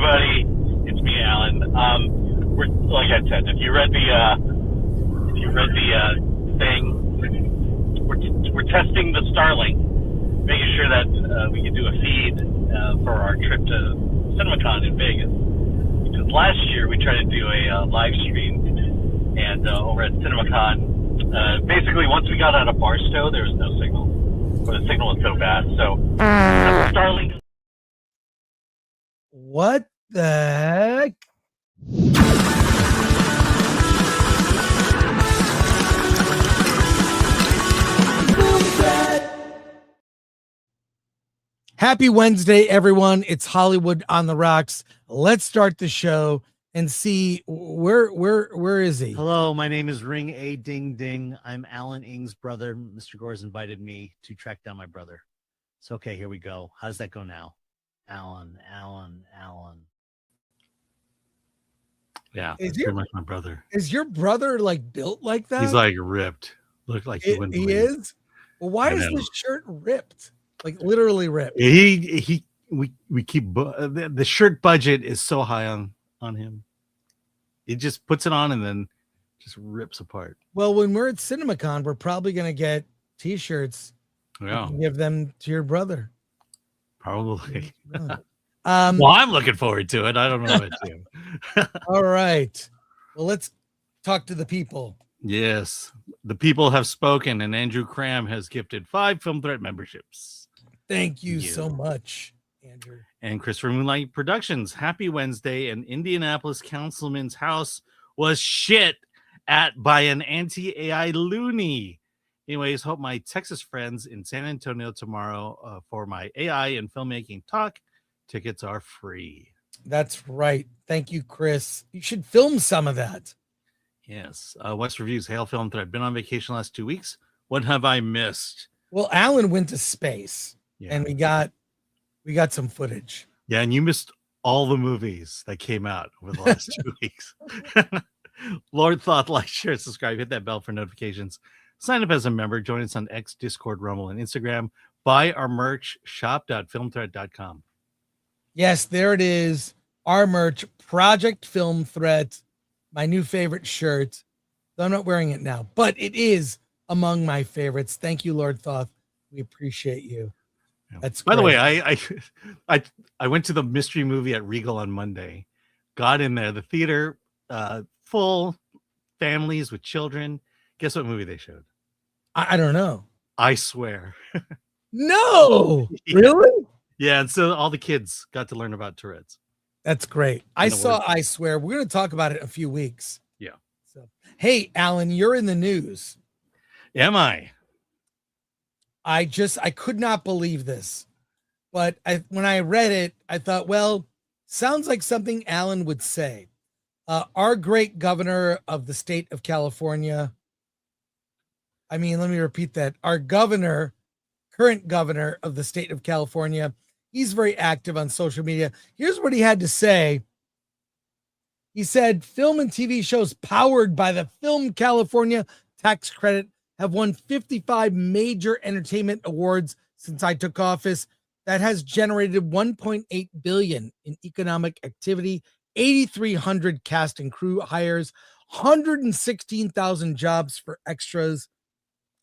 everybody. It's me, Alan. We're like I said. If you read the thing, we're testing the Starlink, making sure that we can do a feed for our trip to CinemaCon in Vegas. Because last year we tried to do a live stream, and over at CinemaCon, basically once we got out of Barstow, there was no signal. Or the signal was so bad. So Starlink. What the heck? Happy Wednesday, everyone. It's Hollywood on the Rocks. Let's start the show and see where is he? Hello, my name is Ring A Ding Ding. I'm Alan Ng's brother. Mr. Gore's invited me to track down my brother. So, okay, here we go. How does that go now? Alan. Yeah, Is pretty much my brother. Is your brother like built like that? He's like ripped. Look like he wouldn't believe. Is? Well, why is this shirt ripped? Like literally ripped. We keep the shirt budget is so high on him. He just puts it on and then just rips apart. Well, when we're at CinemaCon, we're probably gonna get t-shirts. Yeah. And give them to your brother. Probably. Well, I'm looking forward to it. I don't know about you. All right. Well, let's talk to the people. Yes. The people have spoken, and Andrew Cram has gifted 5 Film Threat memberships. Thank you so much, Andrew. And Christopher Moonlight Productions, happy Wednesday. An Indianapolis councilman's house was shit at by an anti-AI loony. Anyways, hope my Texas friends in San Antonio tomorrow for my AI and filmmaking talk. Tickets are free. That's right. Thank you, Chris. You should film some of that. Yes. West Reviews, Hail Film Thread. Been on vacation last 2 weeks. What have I missed? Well, Alan went to space, and we got some footage. Yeah, and you missed all the movies that came out over the last 2 weeks. Lord Thoth, like, share, subscribe, hit that bell for notifications. Sign up as a member. Join us on X, Discord, Rumble, and Instagram. Buy our merch, shop.filmthreat.com. Yes, there it is. Our merch, Project Film Threat, my new favorite shirt. Though I'm not wearing it now, but it is among my favorites. Thank you, Lord Thoth. We appreciate you. That's by great. the way, I went to the mystery movie at Regal on Monday. Got in there, the theater full, families with children. Guess what movie they showed? I don't know. I Swear. No, Yeah. Really? Yeah, and so all the kids got to learn about Tourette's. That's great. I saw I Swear. We're going to talk about it in a few weeks. Yeah. So, hey, Alan, you're in the news. Am I? I could not believe this. But when I read it, I thought, well, sounds like something Alan would say. Our great governor of the state of California. Let me repeat that. Our current governor of the state of California, he's very active on social media. Here's what he had to say. He said, film and TV shows powered by the Film California tax credit have won 55 major entertainment awards since I took office. That has generated $1.8 billion in economic activity, 8,300 cast and crew hires, 116,000 jobs for extras,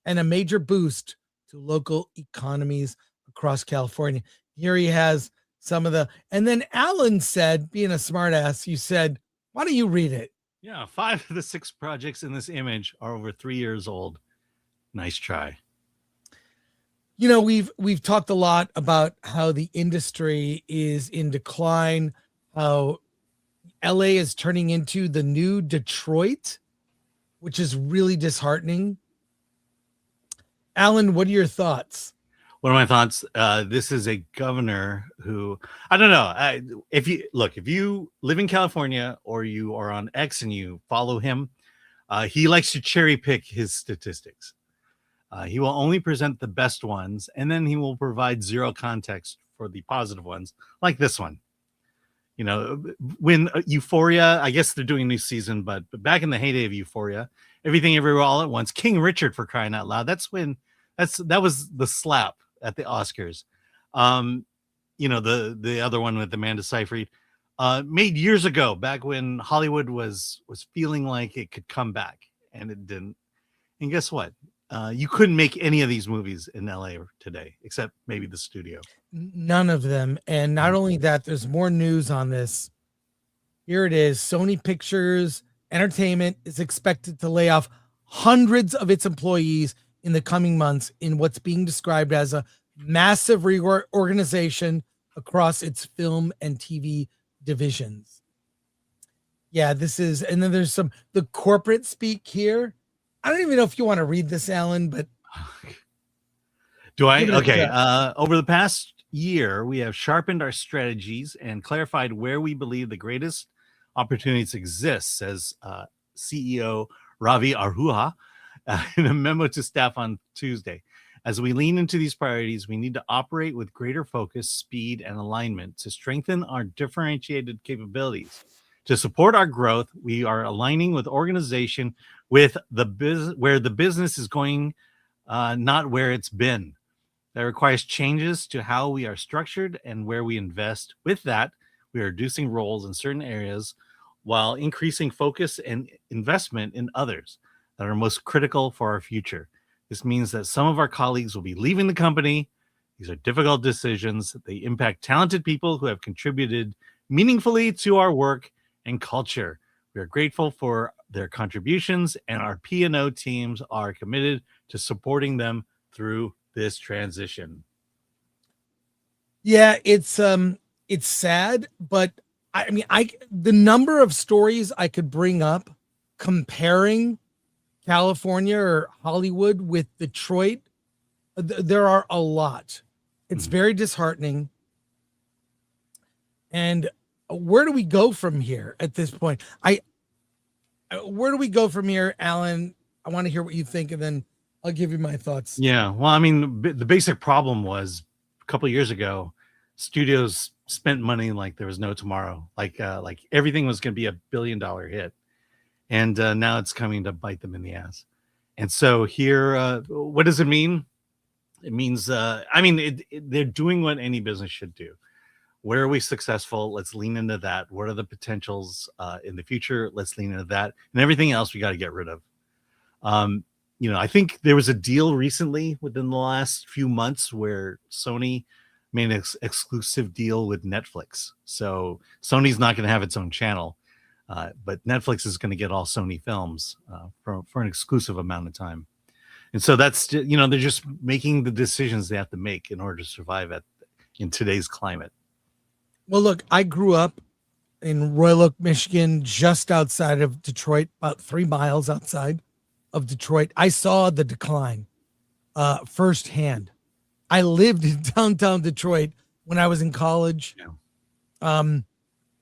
and a major boost to local economies across California. Here he has some of the, and then Alan said, being a smartass, you said, why don't you read it? Yeah, 5 of the 6 projects in this image are over 3 years old. Nice try. You know, we've talked a lot about how the industry is in decline, how LA is turning into the new Detroit, which is really disheartening. Alan, what are your thoughts? One of my thoughts, this is a governor who, I don't know. If you live in California or you are on X and you follow him, he likes to cherry pick his statistics. He will only present the best ones, and then he will provide zero context for the positive ones, like this one. You know, when Euphoria, I guess they're doing a new season, but back in the heyday of Euphoria, Everything Everywhere All at Once, King Richard, for crying out loud. That was the slap at the Oscars. You know, the other one with Amanda Seyfried. made years ago, back when Hollywood was feeling like it could come back, and it didn't. And guess what? You couldn't make any of these movies in LA today, except maybe the studio. None of them. And not only that, there's more news on this. Here it is. Sony Pictures Entertainment is expected to lay off hundreds of its employees in the coming months in what's being described as a massive reorganization across its film and TV divisions. Yeah, this is, and then there's the corporate speak here. I don't even know if you want to read this, Alan, but do I? Okay. Over the past year, we have sharpened our strategies and clarified where we believe the greatest opportunities exist, says CEO Ravi Arhuha in a memo to staff on Tuesday. As we lean into these priorities, we need to operate with greater focus, speed, and alignment to strengthen our differentiated capabilities. To support our growth, we are aligning with organization with where the business is going, not where it's been. That requires changes to how we are structured and where we invest. With that, we are reducing roles in certain areas while increasing focus and investment in others that are most critical for our future. This means that some of our colleagues will be leaving the company. These are difficult decisions. They impact talented people who have contributed meaningfully to our work and culture. We are grateful for their contributions, and our P&O teams are committed to supporting them through this transition. Yeah, it's sad, but I mean, the number of stories I could bring up comparing California or Hollywood with Detroit, there are a lot. It's very disheartening. And where do we go from here at this point? Where do we go from here, Alan? I want to hear what you think, and then I'll give you my thoughts. Yeah, well, I mean, the basic problem was a couple of years ago, studios spent money like there was no tomorrow, like everything was going to be $1 billion hit, and now it's coming to bite them in the ass. And so here, what does it mean? It means, I mean, they're doing what any business should do. Where are we successful? Let's lean into that. What are the potentials in the future? Let's lean into that. And everything else we got to get rid of. You know, I think there was a deal recently within the last few months where Sony made an exclusive deal with Netflix. So Sony's not going to have its own channel, but Netflix is going to get all Sony films for an exclusive amount of time. And so that's, you know, they're just making the decisions they have to make in order to survive in today's climate. Well, look, I grew up in Royal Oak, Michigan, just outside of Detroit, about 3 miles outside of Detroit. I saw the decline firsthand. I lived in downtown Detroit when I was in college. Yeah.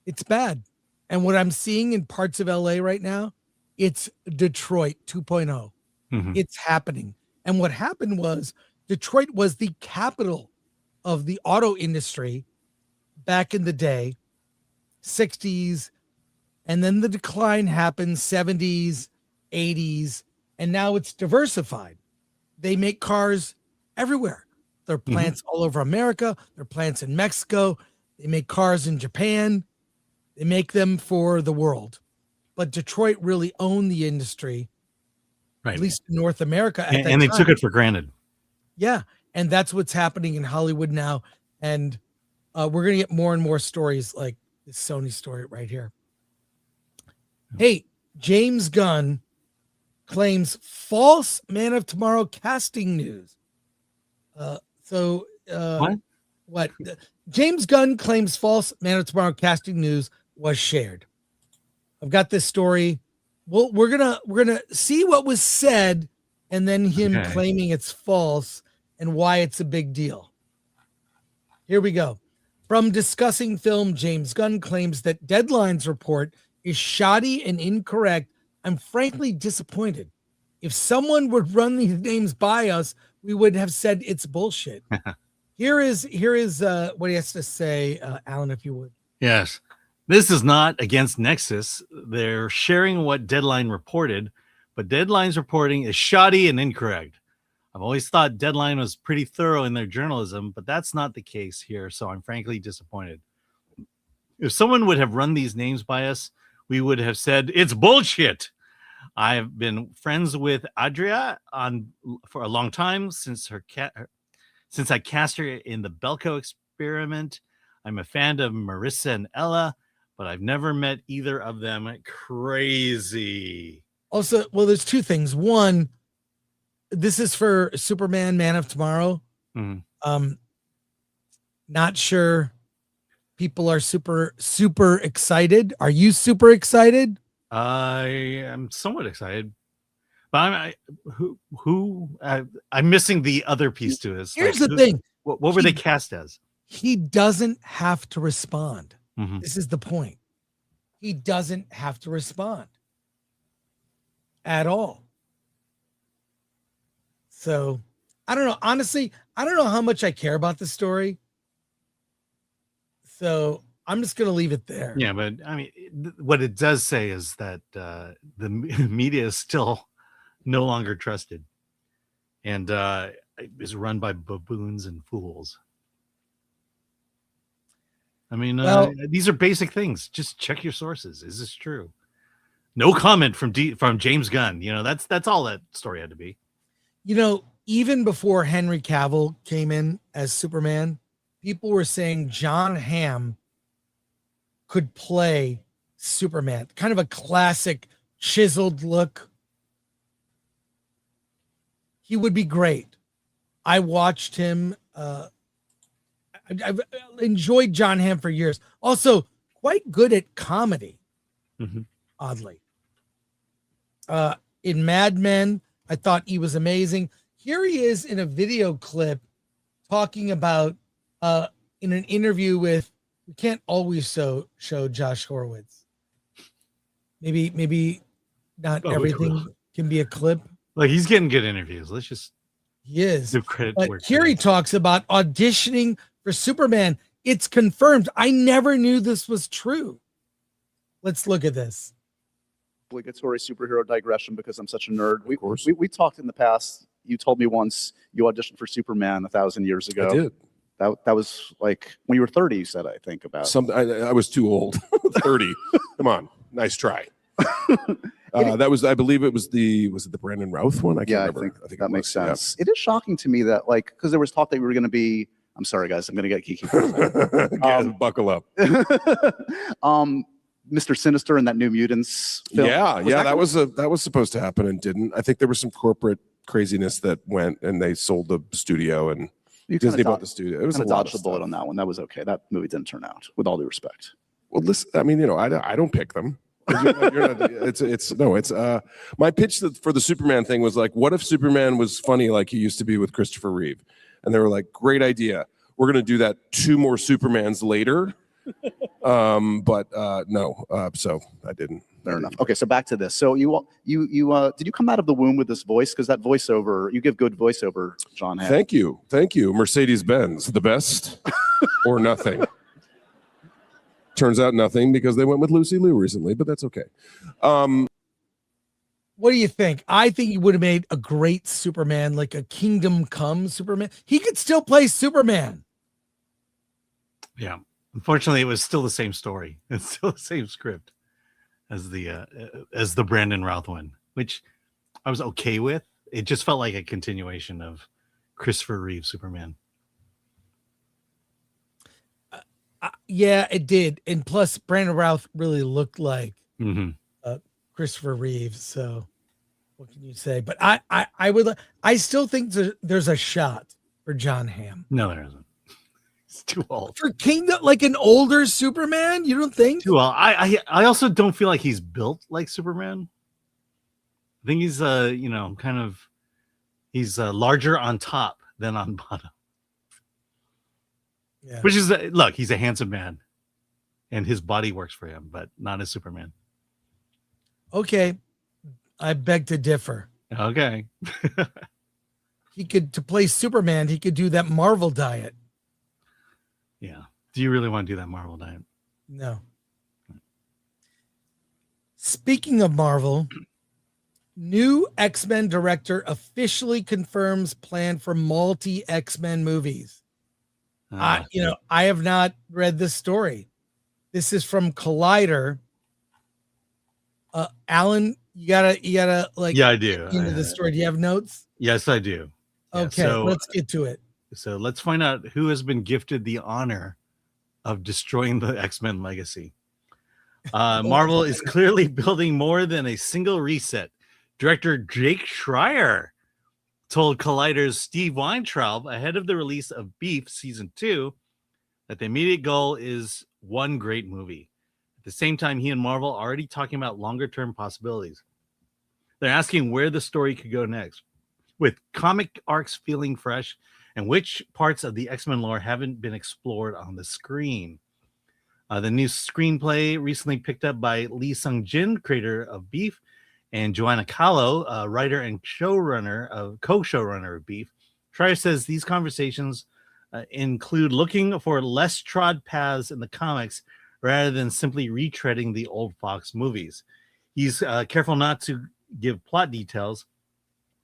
It's bad. And what I'm seeing in parts of LA right now, it's Detroit 2.0. Mm-hmm. It's happening. And what happened was Detroit was the capital of the auto industry back in the day, 60s, and then the decline happened 70s, 80s, and now it's diversified. They make cars everywhere. There are plants all over America. There are plants in Mexico. They make cars in Japan. They make them for the world. But Detroit really owned the industry, right, at least in North America. And they took it for granted. Yeah, and that's what's happening in Hollywood now. And we're going to get more and more stories like this Sony story right here. Hey, James Gunn claims false Man of Tomorrow casting news. What? James Gunn claims false Man of Tomorrow casting news was shared. I've got this story. Well, we're gonna see what was said, and then him claiming it's false and why it's a big deal. Here we go. From discussing film, James Gunn claims that Deadline's report is shoddy and incorrect. I'm frankly disappointed. If someone would run these names by us, we would have said it's bullshit. Here is what he has to say, Alan, if you would. Yes. This is not against Nexus. They're sharing what Deadline reported, but Deadline's reporting is shoddy and incorrect. I've always thought Deadline was pretty thorough in their journalism, but that's not the case here, so I'm frankly disappointed. If someone would have run these names by us, we would have said it's bullshit. I've been friends with Adria for a long time since I cast her in the Belko Experiment. I'm a fan of Marissa and Ella, but I've never met either of them. Crazy. Also, well, there's two things. One, this is for Superman, Man of Tomorrow. Mm-hmm. Not sure people are super excited. Are you super excited? I am somewhat excited, but I'm missing the other piece to this. Here's the thing. What were they cast as? He doesn't have to respond. Mm-hmm. This is the point. He doesn't have to respond at all. So I don't know. Honestly, I don't know how much I care about the story. So I'm just going to leave it there. Yeah, but I mean, what it does say is that the media is still no longer trusted and is run by baboons and fools. I mean, these are basic things. Just check your sources. Is this true? No comment from James Gunn. You know, that's all that story had to be. You know, even before Henry Cavill came in as Superman, people were saying Jon Hamm could play Superman, kind of a classic chiseled look. He would be great. I watched him. I've enjoyed Jon Hamm for years. Also, quite good at comedy, oddly. In Mad Men, I thought he was amazing. Here he is in a video clip talking about in an interview with, we can't always show Josh Horowitz. Maybe not everything can be a clip. Like, he's getting good interviews. Let's just he is. give credit but where here he talks about auditioning for Superman. It's confirmed. I never knew this was true. Let's look at this. Obligatory superhero digression because I'm such a nerd. We talked in the past. You told me once you auditioned for Superman 1,000 years ago. I did. That was like when you were 30, you said, I think, about. I was too old. 30. Come on. Nice try. That was, I believe it was was it the Brandon Routh one? I can't remember. I think that makes sense. Yeah. It is shocking to me that, like, because there was talk that we were going to be, I'm sorry, guys, I'm going to get geeky for a second. Buckle up. Mr. Sinister and that New Mutants film. That was supposed to happen and didn't. I think there was some corporate craziness that went and they sold the studio and Disney bought the studio. It was a lot of dodged the bullet on that one. That was okay. That movie didn't turn out, with all due respect. Well, listen, I mean, I don't pick them. You're not, my pitch for the Superman thing was like, what if Superman was funny like he used to be with Christopher Reeve? And they were like, great idea. We're going to do that 2 more Supermans later. No. So I didn't. Fair enough. Okay, so back to this. So you did you come out of the womb with this voice? Because that voiceover, you give good voiceover, Jon Hamm. Thank you. Mercedes-Benz, the best or nothing. Turns out nothing because they went with Lucy Liu recently, but that's okay. What do you think? I think he would have made a great Superman, like a Kingdom Come Superman. He could still play Superman. Yeah. Unfortunately, it was still the same story. It's still the same script as the Brandon Routh one, which I was okay with. It just felt like a continuation of Christopher Reeve Superman. Yeah, it did. And plus, Brandon Routh really looked like Christopher Reeve. So what can you say? But I still think there's a shot for Jon Hamm. No, there isn't. He's too old. For Kingdom, like an older Superman, you don't think? Too old. I also don't feel like he's built like Superman. I think he's he's larger on top than on bottom. Yeah. Which is look, he's a handsome man, and his body works for him, but not as Superman. Okay, I beg to differ. Okay, to play Superman, he could do that Marvel diet. Yeah. Do you really want to do that Marvel diet? No. Speaking of Marvel, new X-Men director officially confirms plan for multi X-Men movies. I have not read this story. This is from Collider. Alan, you gotta like. Yeah, I do. Into the story. Do you have notes? Yes, I do. Yeah, Okay, so let's get to it. So let's find out who has been gifted the honor of destroying the X-Men legacy. Marvel is clearly building more than a single reset. Director Jake Schreier told Collider's Steve Weintraub ahead of the release of Beef Season 2 that the immediate goal is one great movie. At the same time, he and Marvel are already talking about longer-term possibilities. They're asking where the story could go next, with comic arcs feeling fresh and which parts of the X-Men lore haven't been explored on the screen. The new screenplay recently picked up by Lee Sung-jin, creator of Beef, and Joanna Kahlo, writer and co-showrunner of Beef. Schreier says these conversations include looking for less trod paths in the comics rather than simply retreading the old Fox movies. He's careful not to give plot details,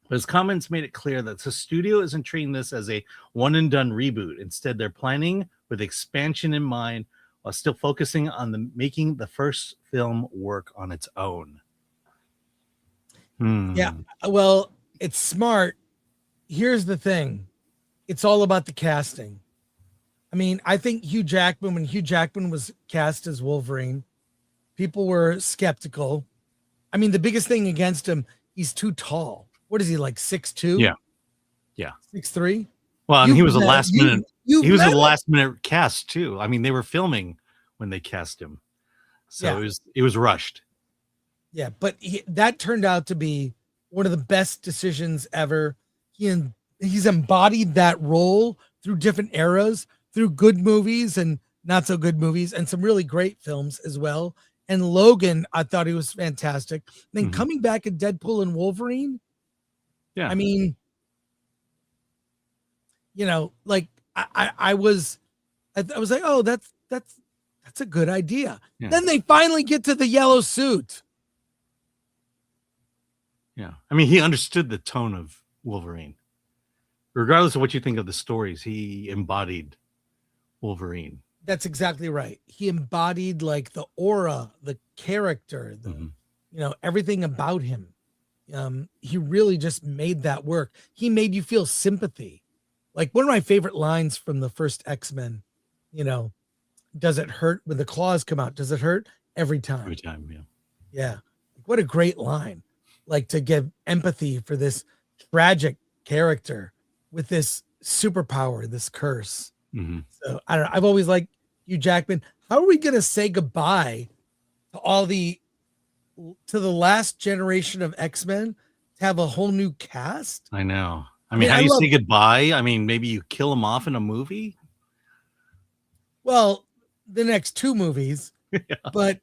but his comments made it clear that the studio isn't treating this as a one-and-done reboot. Instead, they're planning with expansion in mind while still focusing on making the first film work on its own. Yeah, well, it's smart. Here's the thing. It's all about the casting. I mean, I think when Hugh Jackman was cast as Wolverine, people were skeptical. I mean, the biggest thing against him, he's too tall. What is he, like 6'2"? Yeah. 6'3"? Well, and he was a last minute. He was a last minute cast too. I mean, they were filming when they cast him, so it was rushed. Yeah, but that turned out to be one of the best decisions ever. He's embodied that role through different eras, through good movies and not so good movies, and some really great films as well. And Logan, I thought he was fantastic. Then coming back in Deadpool and Wolverine, I mean, like I was like, oh, that's a good idea. Yeah. Then they finally get to the yellow suit. Yeah, I mean, he understood the tone of Wolverine. Regardless of what you think of the stories, he embodied Wolverine. That's exactly right. He embodied like the aura, the character, everything about him. He really just made that work. He made you feel sympathy. Like one of my favorite lines from the first X-Men, does it hurt when the claws come out? Does it hurt? Every time. Every time, yeah. Yeah. What a great line. Like to give empathy for this tragic character with this superpower, this curse. So I don't know. I've always liked Hugh Jackman. How are we going to say goodbye to the last generation of X-Men to have a whole new cast? I know. I mean, how do you say goodbye? I mean, maybe you kill them off in a movie. Well, the next two movies, but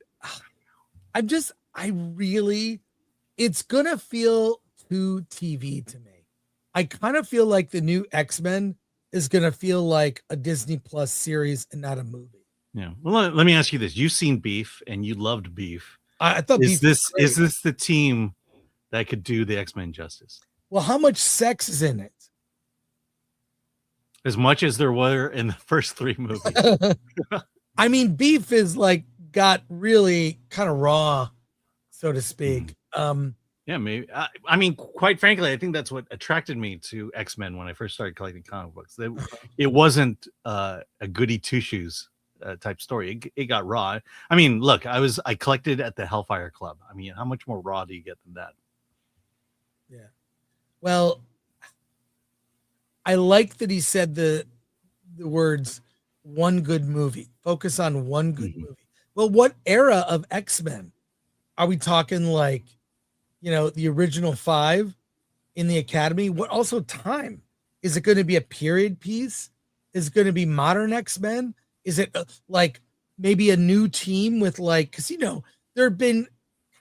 it's going to feel too TV to me. I kind of feel like the new X-Men is going to feel like a Disney Plus series and not a movie. Yeah. Well, let me ask you this. You've seen Beef and you loved Beef. I thought is this the team that could do the X-Men justice? Well, how much sex is in it? As much as there were in the first three movies. I mean, Beef is like got really kind of raw, so to speak. Yeah, maybe. I mean, quite frankly, I think that's what attracted me to X-Men when I first started collecting comic books. It wasn't a goody two shoes type story. It got raw. I mean, look, I collected at the Hellfire Club. I mean, how much more raw do you get than that? Yeah. Well, I like that he said the words "one good movie." Focus on one good movie. Well, what era of X-Men are we talking? Like, the original 5 in the Academy. What also time? Is it going to be a period piece? Is it going to be modern X-Men? Is it like maybe a new team with because there have been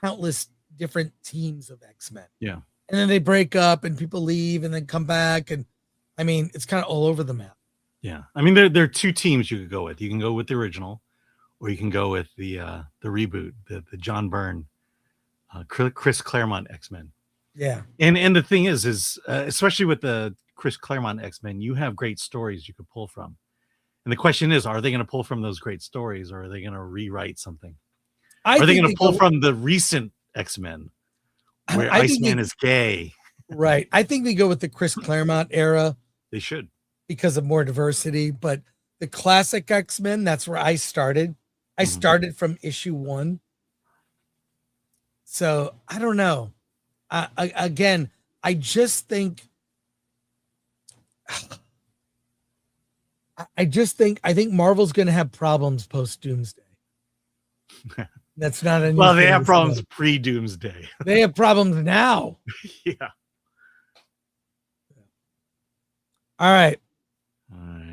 countless different teams of X-Men. Yeah. And then they break up and people leave and then come back. And I mean, it's kind of all over the map. Yeah. I mean, there are two teams you could go with. You can go with the original, or you can go with the reboot, the John Byrne, Chris Claremont X-Men. Yeah. And the thing is especially with the Chris Claremont X-Men, you have great stories you could pull from. And the question is, are they going to pull from those great stories, or are they going to rewrite something? I Are they think going to pull from the recent X-Men where Iceman is gay? Right. I think they go with the Chris Claremont era. They should. Because of more diversity. But the classic X-Men, that's where I started. I started from issue 1. So I don't know. Again, I just think I think Marvel's going to have problems post Doomsday. That's not a well. They have problems pre Doomsday. They have problems now. Yeah. All right.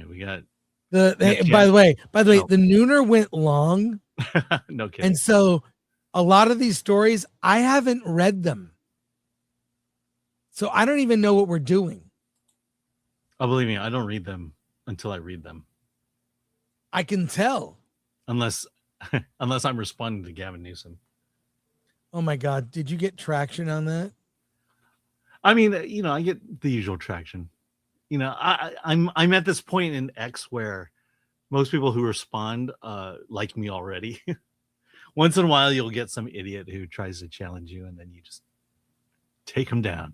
We got by the way, the Nooner went long. No kidding. And so a lot of these stories, I haven't read them. So I don't even know what we're doing. Oh, believe me, I don't read them until I read them. I can tell. Unless I'm responding to Gavin Newsom. Oh my God. Did you get traction on that? I mean, I get the usual traction. I'm at this point in X where most people who respond like me already. Once in a while, you'll get some idiot who tries to challenge you, and then you just take them down.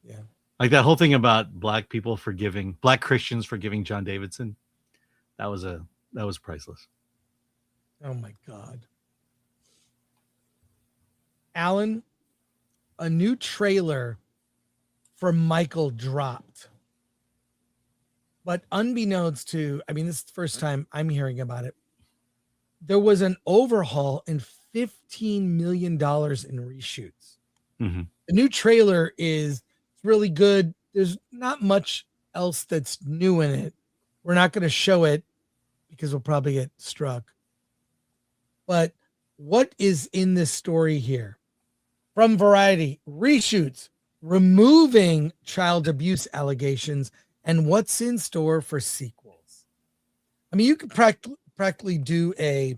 Yeah. Like that whole thing about Black Christians forgiving John Davidson. That was priceless. Oh my God. Alan, a new trailer for Michael dropped. But unbeknownst to, this is the first time I'm hearing about it, there was an overhaul and $15 million in reshoots. Mm-hmm. The new trailer is really good. There's not much else that's new in it. We're not going to show it because we'll probably get struck. But what is in this story here? From Variety, reshoots, removing child abuse allegations, and what's in store for sequels. You could practically do a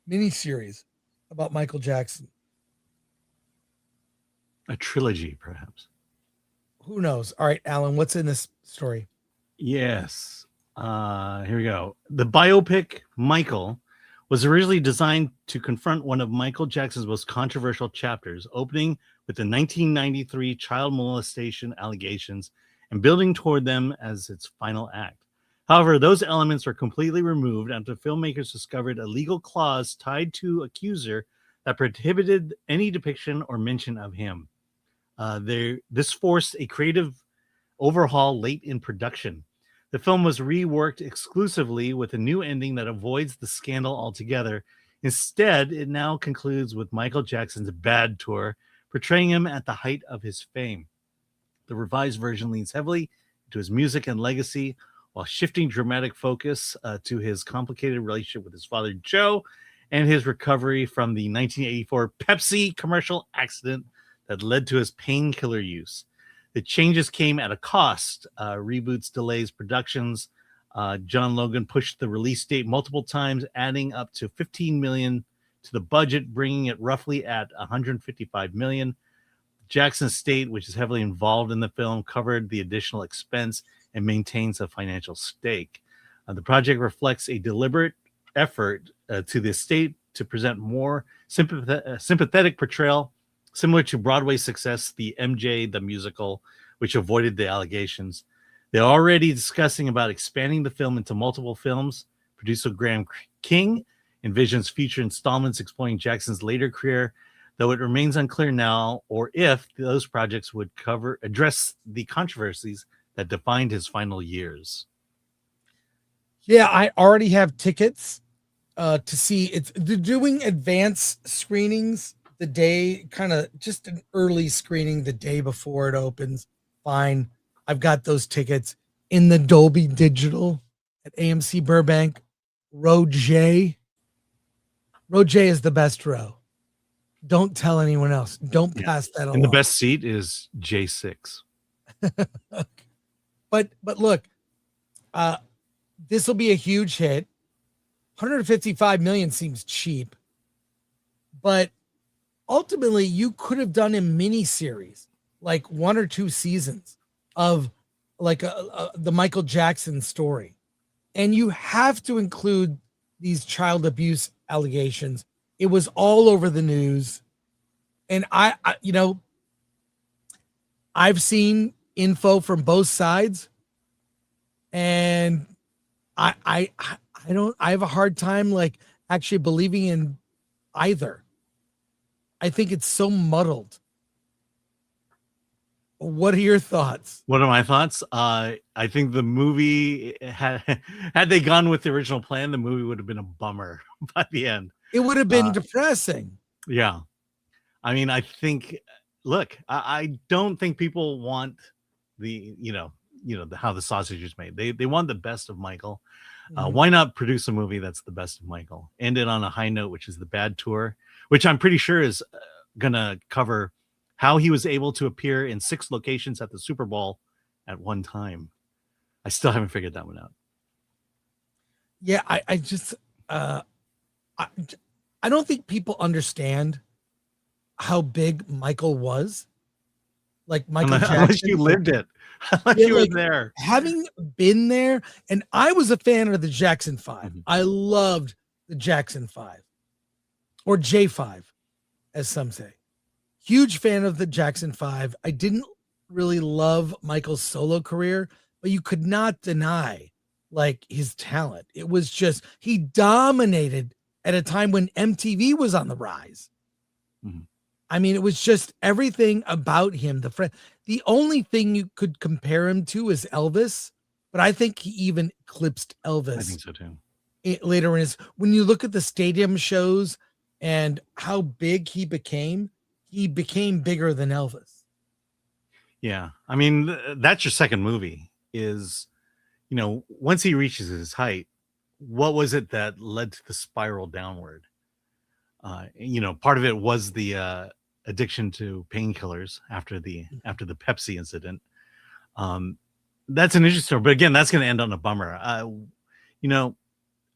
miniseries about Michael Jackson. A trilogy, perhaps. Who knows? All right, Alan, what's in this story? Yes. Here we go. The biopic, Michael, was originally designed to confront one of Michael Jackson's most controversial chapters, opening with the 1993 child molestation allegations and building toward them as its final act. However, those elements were completely removed after filmmakers discovered a legal clause tied to accuser that prohibited any depiction or mention of him. This forced a creative overhaul late in production. The film was reworked exclusively with a new ending that avoids the scandal altogether. Instead, it now concludes with Michael Jackson's Bad Tour, portraying him at the height of his fame. The revised version leans heavily into his music and legacy, while shifting dramatic focus to his complicated relationship with his father, Joe, and his recovery from the 1984 Pepsi commercial accident that led to his painkiller use. The changes came at a cost. Reboots, delays, productions. John Logan pushed the release date multiple times, adding up to $15 million to the budget, bringing it roughly at $155 million. Jackson State, which is heavily involved in the film, covered the additional expense and maintains a financial stake. The project reflects a deliberate effort to the estate to present more sympathetic portrayal, similar to Broadway's success, the MJ the Musical, which avoided the allegations. They're already discussing about expanding the film into multiple films. Producer Graham King envisions future installments exploring Jackson's later career, though it remains unclear now or if those projects would address the controversies that defined his final years. Yeah, I already have tickets to see it. They're doing advanced screenings the day, kind of just an early screening the day before it opens. Fine. I've got those tickets in the Dolby Digital at AMC Burbank. Row J. Row J is the best row. Don't tell anyone else. Don't pass that along. And the best seat is J6. But look, this will be a huge hit. 155 million seems cheap, but ultimately you could have done a mini series, like 1 or 2 seasons of like the Michael Jackson story, And you have to include these child abuse allegations. It was all over the news. And I've seen info from both sides, and I have a hard time like actually believing in either. I think it's so muddled. What are your thoughts? What are my thoughts? I think the movie had they gone with the original plan, the movie would have been a bummer by the end. It would have been depressing. Yeah. I mean, I think, look, I don't think people want how the sausage is made. They want the best of Michael. Why not produce a movie that's the best of Michael? End it on a high note, which is the bad tour, which I'm pretty sure is going to cover how he was able to appear in 6 locations at the Super Bowl at one time. I still haven't figured that one out. Yeah, I don't think people understand how big Michael was. Like Michael Jackson. Unless you lived it. Unless you were there. Having been there, and I was a fan of the Jackson 5. Mm-hmm. I loved the Jackson 5. Or J5, as some say. Huge fan of the Jackson 5. I didn't really love Michael's solo career, but you could not deny like his talent. It was just, he dominated at a time when MTV was on the rise. Mm-hmm. I mean, it was just everything about him. The only thing you could compare him to is Elvis, but I think he even eclipsed Elvis. I think so too. Later in his, when you look at the stadium shows and how big he became bigger than Elvis. Yeah. I mean, that's your second movie is, once he reaches his height, what was it that led to the spiral downward? Part of it was the addiction to painkillers after the Pepsi incident. That's an interesting story, but again, that's going to end on a bummer.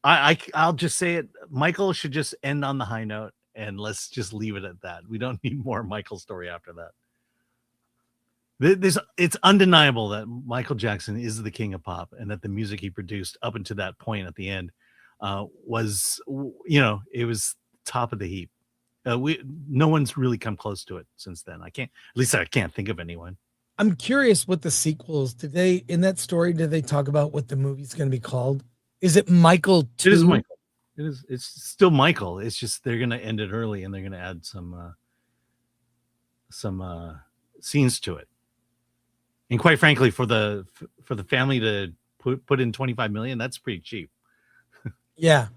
I'll just say it. Michael should just end on the high note, and let's just leave it at that. We don't need more Michael story after that. It's undeniable that Michael Jackson is the king of pop, and that the music he produced up until that point at the end was, it was top of the heap. No one's really come close to it since then. I can't think of anyone. I'm curious what the sequels, in that story, did they talk about what the movie's going to be called? Is it Michael 2? It is Michael. It's still Michael. It's just they're going to end it early and they're going to add some scenes to it. And quite frankly, for the family to put in $25 million, that's pretty cheap. Yeah,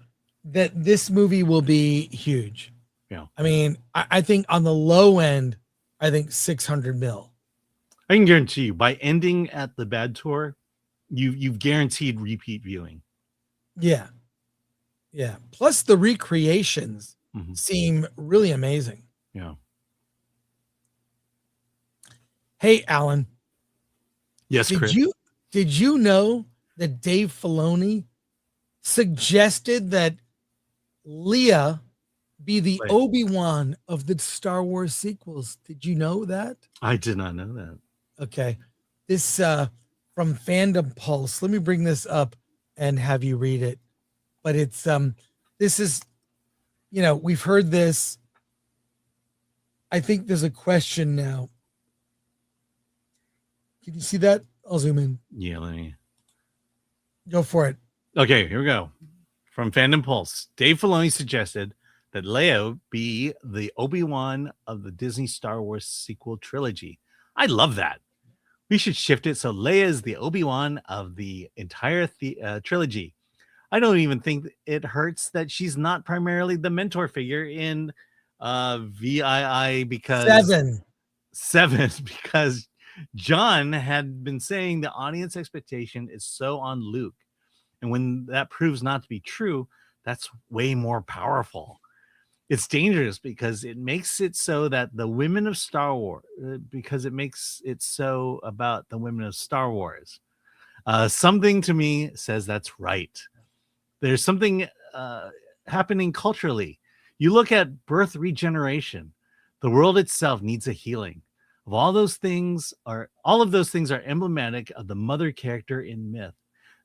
that this movie will be huge. Yeah, I mean, I think on the low end, I think 600 mil. I can guarantee you, by ending at the bad tour, you've guaranteed repeat viewing. Yeah. Plus the recreations seem really amazing. Yeah. Hey, Alan. Yes, Chris. Did you know that Dave Filoni suggested that Leia be the Obi-Wan of the Star Wars sequels? Did you know that? I did not know that. Okay. This from Fandom Pulse. Let me bring this up and have you read it. But it's this is, we've heard this. I think there's a question now. Can you see that? I'll zoom in. Yeah, let me go for it. Okay, here we go. From Fandom Pulse, Dave Filoni suggested that Leia be the Obi-Wan of the Disney Star Wars sequel trilogy. I love that. We should shift it so Leia is the Obi-Wan of the entire trilogy. I don't even think it hurts that she's not primarily the mentor figure in VII because 7 because Jon had been saying the audience expectation is so on Luke. And when that proves not to be true, that's way more powerful. It's dangerous because it makes it so that the women of Star Wars, because it makes it so about the women of Star Wars. Something to me says that's right. There's something happening culturally. You look at birth regeneration. The world itself needs a healing. All of those things are emblematic of the mother character in myth.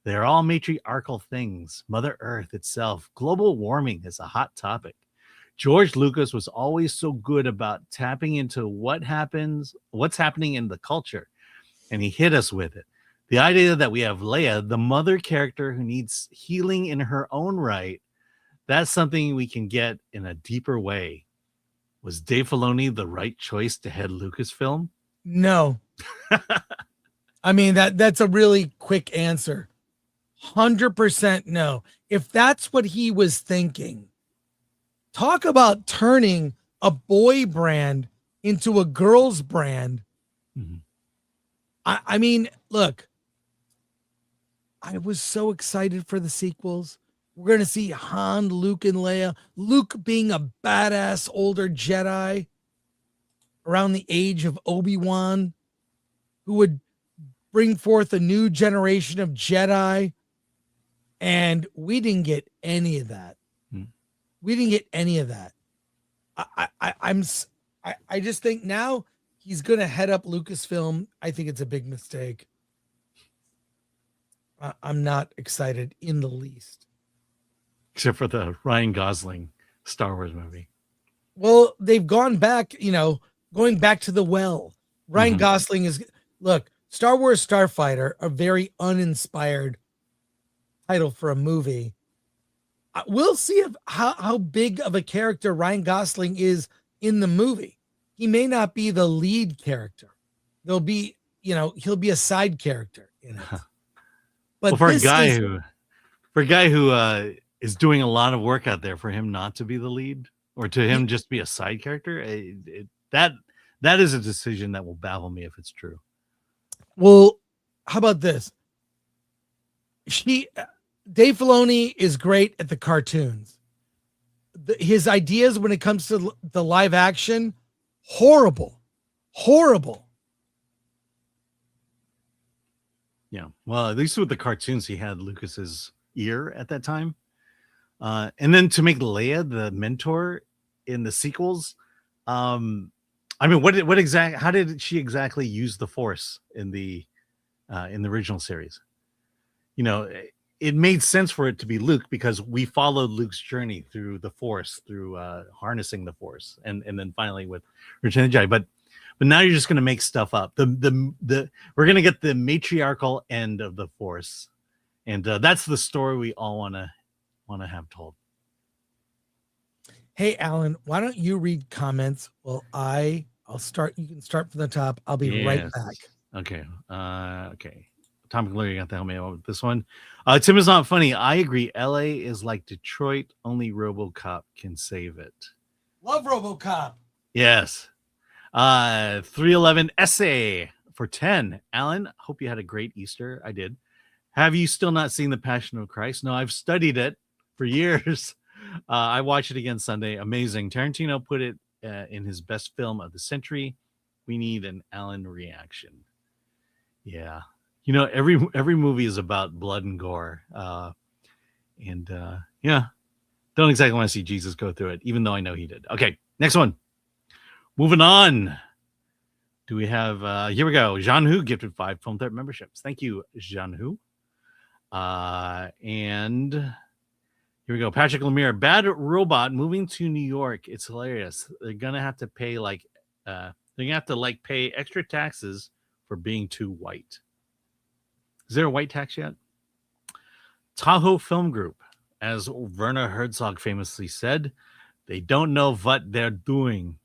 They're all matriarchal things. Mother Earth itself. Global warming is a hot topic. George Lucas was always so good about tapping into what's happening in the culture, and he hit us with it. The idea that we have Leia, the mother character who needs healing in her own right, that's something we can get in a deeper way. Was Dave Filoni the right choice to head Lucasfilm? No. I mean, that's a really quick answer. 100% no. If that's what he was thinking, talk about turning a boy brand into a girl's brand. Mm-hmm. I mean, look, I was so excited for the sequels. We're going to see Han, Luke, and Leia. Luke being a badass older Jedi around the age of Obi-Wan, who would bring forth a new generation of Jedi. And we didn't get any of that. We didn't get any of that. I just think now he's going to head up Lucasfilm. I think it's a big mistake. I'm not excited in the least. Except for the Ryan Gosling Star Wars movie. Well, they've gone back, going back to the well. Ryan Gosling is, look, Star Wars Starfighter, a very uninspired title for a movie. We'll see how big of a character Ryan Gosling is in the movie. He may not be the lead character. There'll be, he'll be a side character in it. But for a guy who is doing a lot of work out there, for him not to be the lead or to him just be a side character, that is a decision that will baffle me if it's true. Well, how about this? Dave Filoni is great at the cartoons. His ideas when it comes to the live action, horrible. Yeah. Well, at least with the cartoons, he had Lucas's ear at that time. And then to make Leia the mentor in the sequels, I mean, how did she exactly use the Force in the original series? It made sense for it to be Luke because we followed Luke's journey through the Force, through harnessing the Force, and then finally with Return of the Jedi. But now you're just going to make stuff up. We're going to get the matriarchal end of the Force, and that's the story we all want to have told. Hey, Alan, why don't you read comments? Well, I'll start. You can start from the top. I'll be right back. Okay. Okay. Tom McClure, you got to help me out with this one. Tim is not funny. I agree. LA is like Detroit. Only RoboCop can save it. Love RoboCop. Yes. 311 essay for 10. Alan, hope you had a great Easter. I did. Have you still not seen The Passion of Christ? No, I've studied it for years. I watched it again Sunday. Amazing. Tarantino put it in his best film of the century. We need an Alan reaction. Yeah. Every movie is about blood and gore. Yeah, don't exactly want to see Jesus go through it, even though I know he did. Okay, next one. Moving on. Do we have, here we go. Jean Hu gifted 5 Film Threat memberships. Thank you, Jean Hu. And here we go. Patrick Lemire, Bad Robot moving to New York. It's hilarious. They're going to have to pay pay extra taxes for being too white. Is there a white tax yet? Tahoe Film Group, as Werner Herzog famously said, they don't know what they're doing.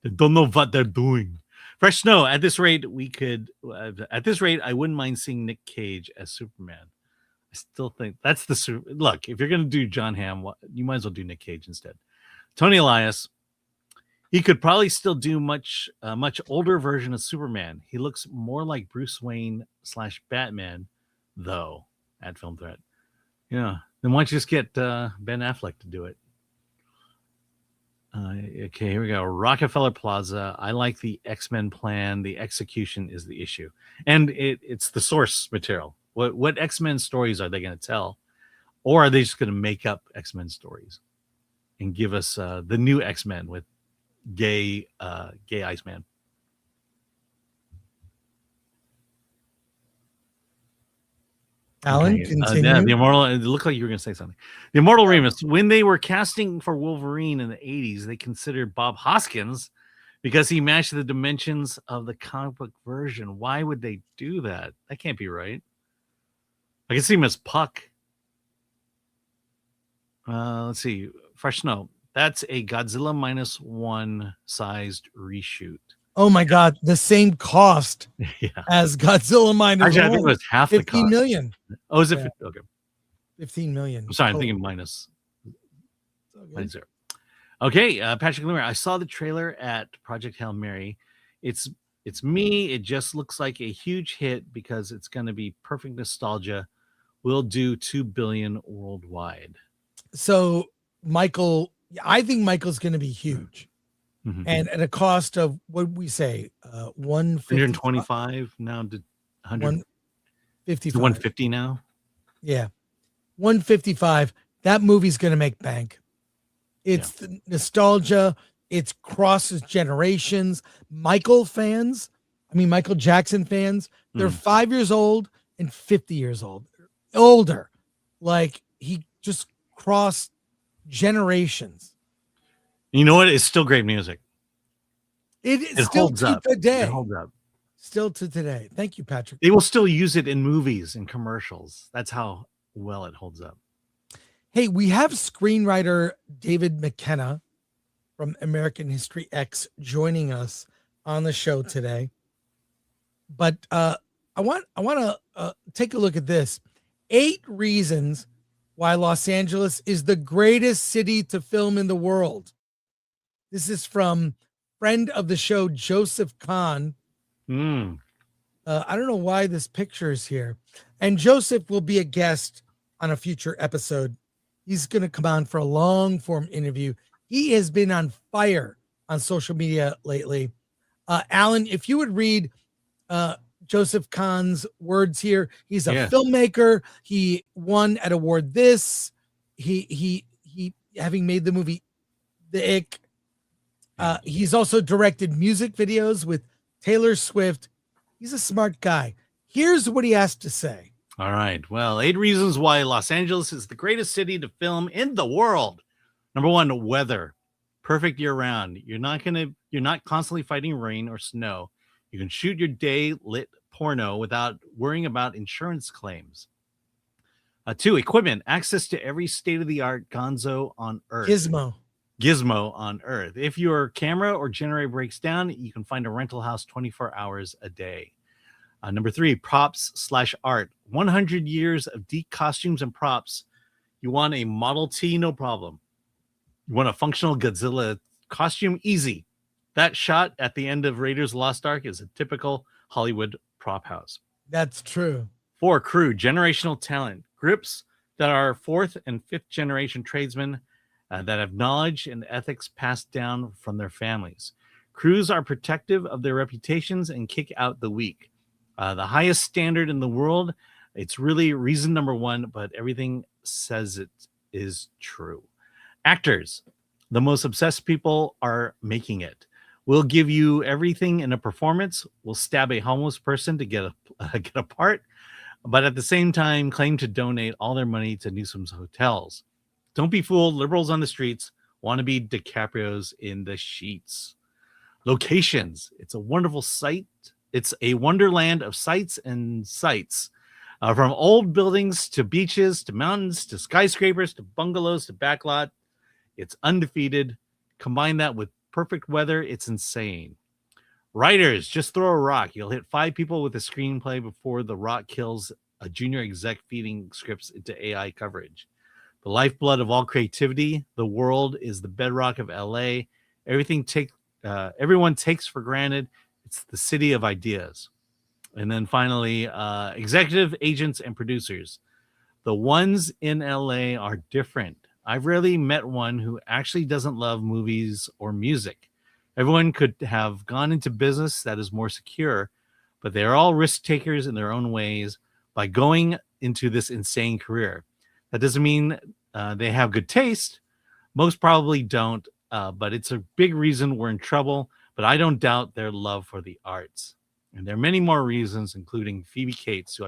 They don't know what they're doing. Fresh Snow, at this rate, I wouldn't mind seeing Nick Cage as Superman. I still think that's look, if you're going to do Jon Hamm, you might as well do Nick Cage instead. Tony Elias, he could probably still do much older version of Superman. He looks more like Bruce Wayne / Batman, though, at Film Threat. Yeah. Then why don't you just get Ben Affleck to do it? Okay, here we go. Rockefeller Plaza. I like the X-Men plan. The execution is the issue. And it's the source material. What X-Men stories are they going to tell? Or are they just going to make up X-Men stories and give us the new X-Men with gay Iceman? Alan, Okay, continue. yeah, the Immortal. It looked like you were going to say something. The Immortal Remus. When they were casting for Wolverine in the 80s, they considered Bob Hoskins because he matched the dimensions of the comic book version. Why would they do that? That can't be right. I can see him as Puck. Let's see. Fresh note. That's a Godzilla -1 sized reshoot. Oh my God, the same cost Yeah. as Godzilla minus Actually, I think it one. was half the 15 cost. million. Oh, is it? Yeah. Okay. 15 million. I'm sorry, I'm total. thinking minus Okay. 0. Okay, Patrick Loomer. I saw the trailer at Project Hail Mary. It's me. It just looks like a huge hit because it's going to be perfect nostalgia. We'll do 2 billion worldwide. So Michael, I think Michael's going to be huge, Mhm. and at a cost of what we say, 125 now to 100 155. to 150 now. Yeah, 155. That movie's going to make bank. It's the nostalgia. It crosses generations. Michael Jackson fans, they're 5 years old and 50 years old, older. Like he just crossed generations. You know what? It's still great music. It It still holds to up. today. It holds up. Still to today. Thank you, Patrick. They will still use it in movies and commercials. That's how well it holds up. Hey, we have screenwriter David McKenna from American History X joining us on the show today. But I want to take a look at this. 8 reasons why Los Angeles is the greatest city to film in the world. This is from friend of the show, Joseph Kahn. Mm. I don't know why this picture is here. And Joseph will be a guest on a future episode. He's going to come on for a long form interview. He has been on fire on social media lately. Alan, if you would read Joseph Kahn's words here. He's a filmmaker. He won at award this. He having made the movie The Ick. He's also directed music videos with Taylor Swift. He's a smart guy. Here's what he has to say. All right. Well, 8 reasons why Los Angeles is the greatest city to film in the world. Number 1, weather. Perfect year round. You're not constantly fighting rain or snow. You can shoot your day lit porno without worrying about insurance claims. 2, equipment. Access to every state-of-the-art gonzo on Earth. Gizmo on Earth. If your camera or generator breaks down, you can find a rental house 24 hours a day. Number 3, props/art. 100 years of deep costumes and props. You want a Model T? No problem. You want a functional Godzilla costume? Easy. That shot at the end of Raiders of the Lost Ark is a typical Hollywood prop house. That's true. 4, crew. Generational talent. Grips that are 4th and 5th generation tradesmen that have knowledge and ethics passed down from their families. Crews are protective of their reputations and kick out the weak. The highest standard in the world. It's really reason number 1, but everything says it is true. Actors. The most obsessed people are making it. We'll give you everything in a performance. We'll stab a homeless person to get a part, but at the same time claim to donate all their money to Newsom's hotels. Don't be fooled. Liberals on the streets want to be DiCaprio's in the sheets. Locations. It's a wonderful sight. It's a wonderland of sights and sights. From old buildings to beaches to mountains to skyscrapers to bungalows to backlot. It's undefeated. Combine that with perfect weather. It's insane. Writers, just throw a rock. You'll hit 5 people with a screenplay before the rock kills a junior exec feeding scripts into AI coverage. The lifeblood of all creativity. The world is the bedrock of LA. Everyone takes for granted. It's the city of ideas. And then finally, executive agents and producers. The ones in LA are different. I've rarely met one who actually doesn't love movies or music. Everyone could have gone into business that is more secure, but they are all risk takers in their own ways by going into this insane career. That doesn't mean they have good taste. Most probably don't, but it's a big reason we're in trouble. But I don't doubt their love for the arts. And there are many more reasons, including Phoebe Cates, who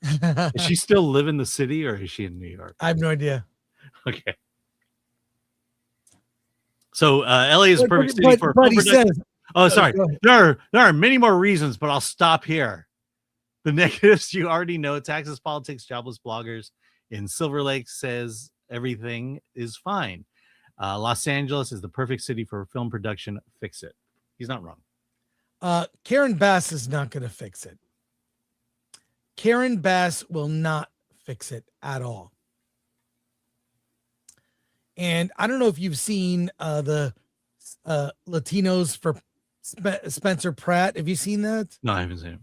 Does she still live in the city or is she in New York? I have no idea. Okay. So LA is a perfect city for but he production. says, Oh, sorry. go ahead. There are many more reasons, but I'll stop here. The negatives you already know: taxes, politics, jobless bloggers in Silver Lake says everything is fine. Los Angeles is the perfect city for film production. Fix it. He's not wrong. Karen Bass is not going to fix it. Karen Bass will not fix it at all. And I don't know if you've seen the Latinos for Spencer Pratt. Have you seen that? No, I haven't seen it.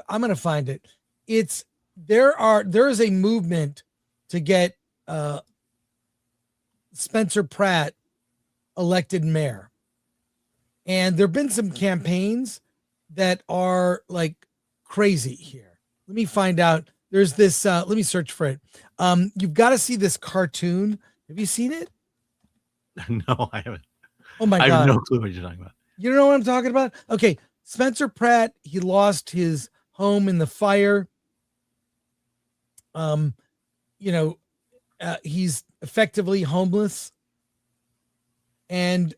I'm going to find it. There is a movement to get Spencer Pratt elected mayor. And there've been some campaigns that are like crazy here. Let me find out. There's this, let me search for it. You've got to see this cartoon. Have you seen it? No, I haven't. Oh my God. I have no clue what you're talking about. You don't know what I'm talking about? Okay. Spencer Pratt, he lost his home in the fire. He's effectively homeless. And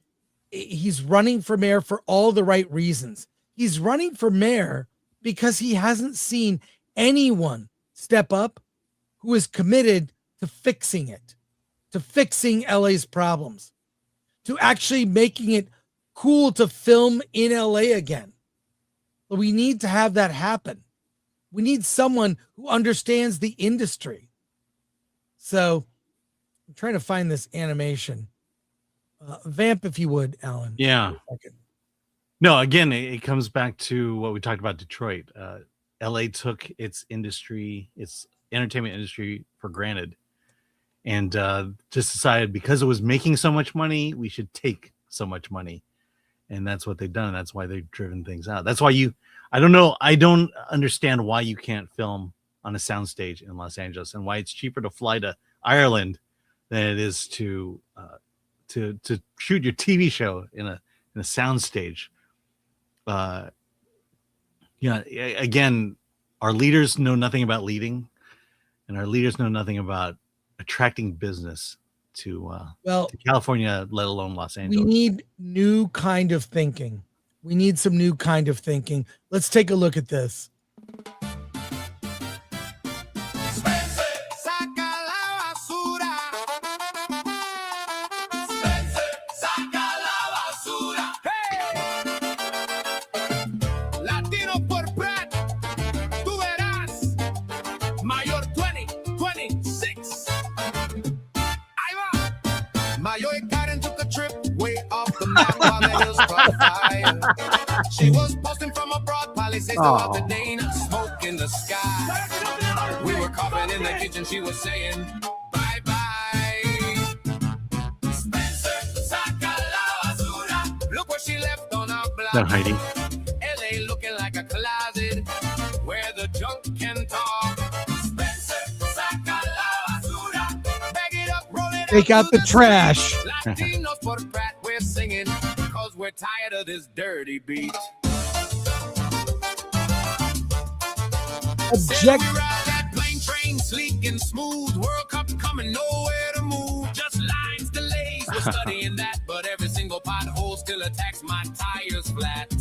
he's running for mayor for all the right reasons. He's running for mayor because he hasn't seen anyone step up who is committed to fixing it, to fixing LA's problems, to actually making it cool to film in LA again. But we need to have that happen. We need someone who understands the industry. So I'm trying to find this animation. Vamp, if you would, Alan. Yeah. No, again, it comes back to what we talked about Detroit. LA took its industry, its entertainment industry for granted, and just decided because it was making so much money, we should take so much money. And that's what they've done. That's why they've driven things out. That's why I don't understand why you can't film on a soundstage in Los Angeles and why it's cheaper to fly to Ireland than it is to shoot your TV show in a soundstage. Again, our leaders know nothing about leading, and our leaders know nothing about attracting business to California, let alone Los Angeles. We need new kind of thinking. We need some new kind of thinking. Let's take a look at this. She was posting from abroad, Palisades out the Dana, smoke in the sky. We were coughing in the kitchen, she was saying bye-bye. Spencer, saca la basura. Look what she left on our block. Not hiding. LA looking like a closet where the junk can talk. Spencer, saca la basura. Bag it up, roll it Take out the trash. Latinos for Pratt, we're singing. We're tired of this dirty beat. Object. We ride that plane train, sleek and smooth. World Cup coming, nowhere to move. Just lines, delays. We're studying that, but every single pothole still attacks my tires flat.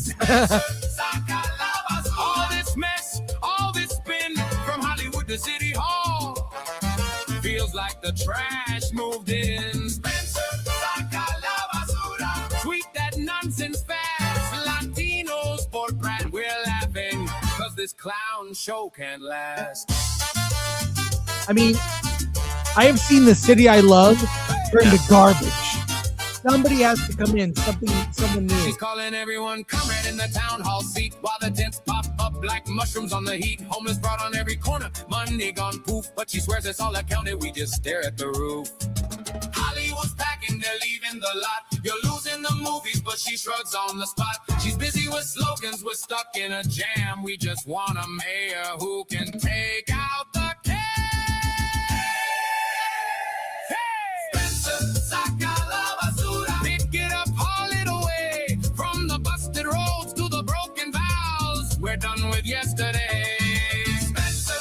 All this mess, all this spin from Hollywood to City Hall. Feels like the trash moved in. Spencer, tweet that nonsense fast. Latinos for Pratt, we're laughing because this clown show can't last. I mean, I have seen the city I love turn to garbage. Somebody has to come in, someone new. She's calling everyone comrade in the town hall seat while the tents pop up like mushrooms on the heat. Homeless brought on every corner, money gone poof, but she swears it's all accounted, we just stare at the roof. Hollywood's packing, they're leaving the lot. You're losing the movies, but she shrugs on the spot. She's busy with slogans, we're stuck in a jam. We just want a mayor who can take out the can. Hey! Spencer, saca la basura. Pick it up, haul it away. From the busted roads to the broken vows, we're done with yesterday. Spencer,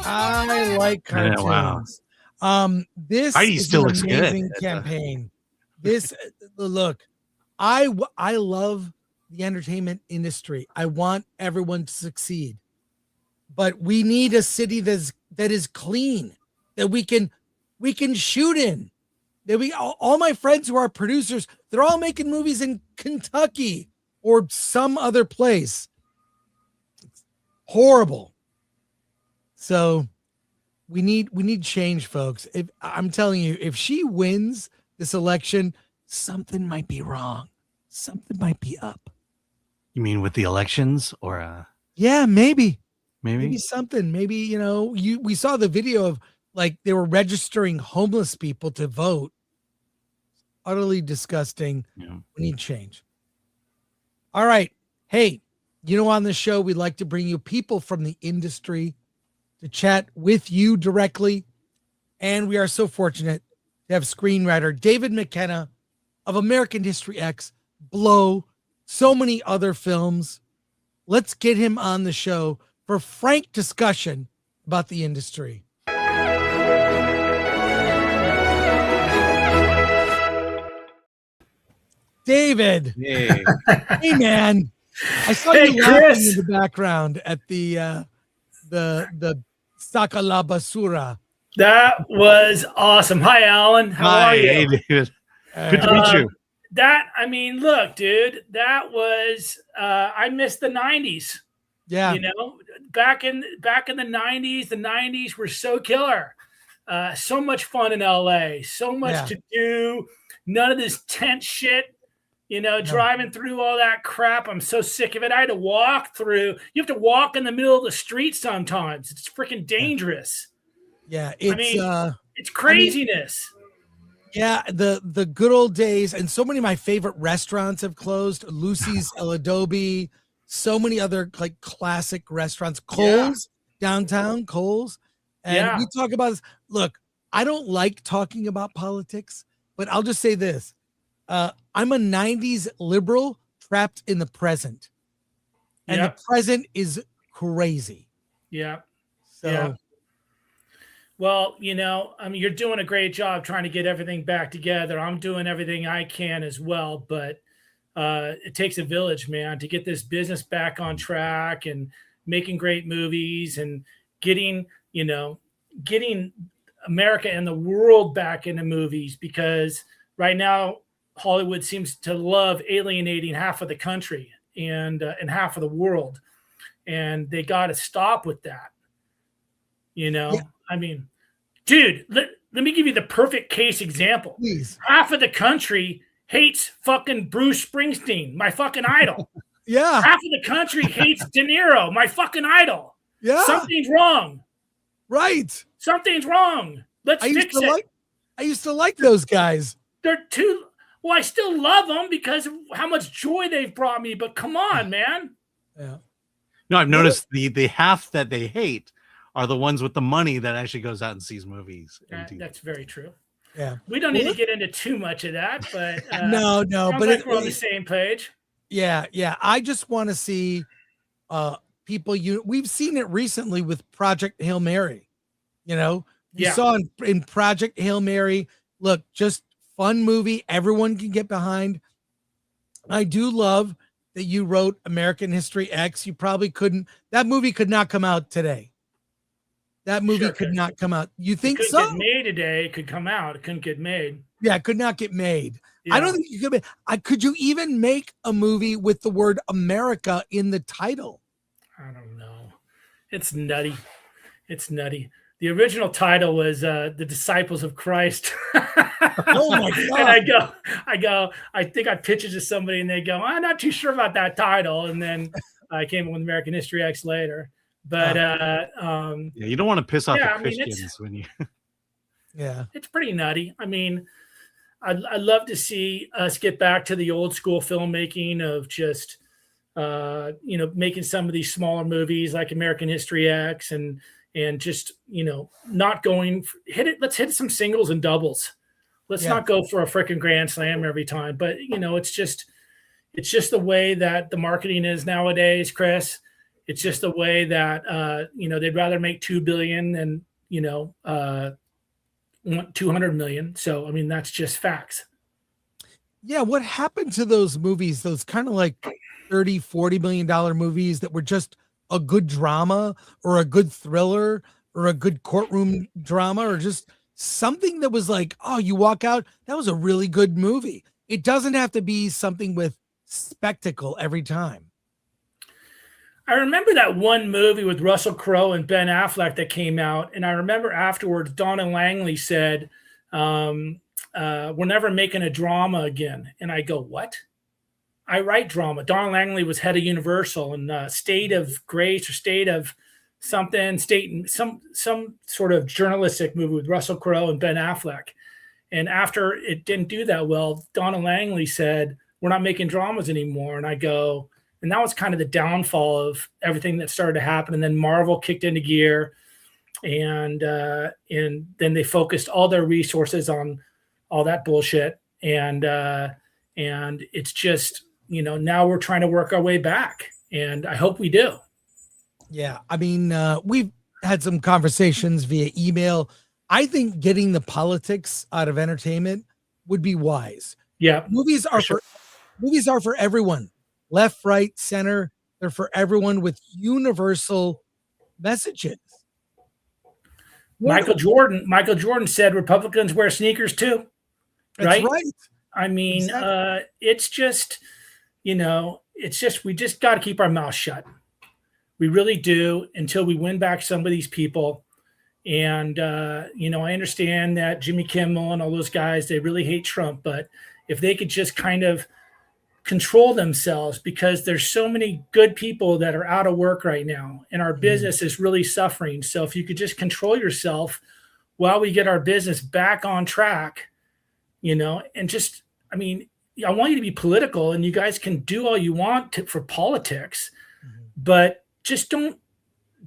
I like cartoons. Wow. This Heidi is still an looks good. amazing campaign. This look, I love the entertainment industry. I want everyone to succeed, but we need a city that is clean, that we can shoot in. That all my friends who are producers, they're all making movies in Kentucky or some other place. It's horrible. So we need change, folks. If I'm telling you, if she wins this election, something might be wrong. Something might be up. You mean with the elections or Yeah, maybe maybe? something. Maybe, we saw the video of like they were registering homeless people to vote. Utterly disgusting. Yeah. We need change. All right. Hey, on the show, we'd like to bring you people from the industry to chat with you directly. And we are so fortunate to have screenwriter David McKenna of American History X, Blow, so many other films. Let's get him on the show for frank discussion about the industry. David. Hey. Hey, man. I saw you laughing in the background at the Saka Basura. That was awesome. Hi, Alan. How are you? Hey, David. Good to meet you. Look, dude, that was I missed the 90s. Yeah. Back in the 90s were so killer. So much fun in LA, so much to do, none of this tent shit. Driving through all that crap. I'm so sick of it. I had to walk through. You have to walk in the middle of the street sometimes. It's freaking dangerous. Yeah, it's craziness. The good old days, and so many of my favorite restaurants have closed. Lucy's, El Adobe, so many other like classic restaurants. Kohl's downtown, Kohl's. And we talk about this. Look, I don't like talking about politics, but I'll just say this. I'm a 90s liberal trapped in the present. And the present is crazy. Yeah. So, yeah. Well, you're doing a great job trying to get everything back together. I'm doing everything I can as well, but it takes a village, man, to get this business back on track and making great movies and getting America and the world back into movies, because right now Hollywood seems to love alienating half of the country and half of the world, and they got to stop with that. I mean, dude, let me give you the perfect case example. Please. Half of the country hates fucking Bruce Springsteen, my fucking idol. Yeah. Half of the country hates De Niro, my fucking idol. Yeah. Something's wrong. Right. Something's wrong. Let's fix it. I used to like those guys. They're too... Well, I still love them because of how much joy they've brought me, but come on, man. Yeah. No, I've noticed the half that they hate are the ones with the money that actually goes out and sees movies. That's very true. Yeah. We don't need to get into too much of that, but no, but we're on the same page. Yeah. I just want to see people. We've seen it recently with Project Hail Mary. You saw in Project Hail Mary. Look, just fun movie everyone can get behind. I do love that you wrote American History X. You probably couldn't. That movie could not come out today. That movie could not come out. You think so? It could get made today. It could come out. It couldn't get made. Yeah, it could not get made. Yeah. I don't think you could. Could you even make a movie with the word America in the title? I don't know. It's nutty. It's nutty. The original title was The Disciples of Christ. Oh my God. And I think I pitched it to somebody and they go, I'm not too sure about that title. And then I came up with American History X later. But you don't want to piss off the Christians when you. Yeah, it's pretty nutty. I mean, I'd love to see us get back to the old school filmmaking of just making some of these smaller movies like American History X and just not going let's hit some singles and doubles. Let's not go for a freaking grand slam every time. But it's just the way that the marketing is nowadays, Chris. It's just the way that, they'd rather make 2 billion than, 200 million. So, I mean, that's just facts. Yeah. What happened to those movies? Those kind of like $30-40 million movies that were just a good drama or a good thriller or a good courtroom drama or just something that was like, oh, you walk out, that was a really good movie. It doesn't have to be something with spectacle every time. I remember that one movie with Russell Crowe and Ben Affleck that came out. And I remember afterwards, Donna Langley said, we're never making a drama again. And I go, what? I write drama. Donna Langley was head of Universal and State of Grace or State of something, some sort of journalistic movie with Russell Crowe and Ben Affleck. And after it didn't do that well, Donna Langley said, we're not making dramas anymore. And I go, and that was kind of the downfall of everything that started to happen. And then Marvel kicked into gear, and then they focused all their resources on all that bullshit. And it's just, now we're trying to work our way back, and I hope we do. Yeah. I mean, we've had some conversations via email. I think getting the politics out of entertainment would be wise. Yeah. Movies are for everyone. Left, right, center. They're for everyone with universal messages. Michael Jordan said Republicans wear sneakers too. That's right. I mean, exactly. It's just, we just got to keep our mouth shut. We really do, until we win back some of these people. And, I understand that Jimmy Kimmel and all those guys, they really hate Trump, but if they could just kind of control themselves, because there's so many good people that are out of work right now and our business is really suffering. So if you could just control yourself while we get our business back on track, and just, I mean, I want you to be political and you guys can do all you want for politics, but just don't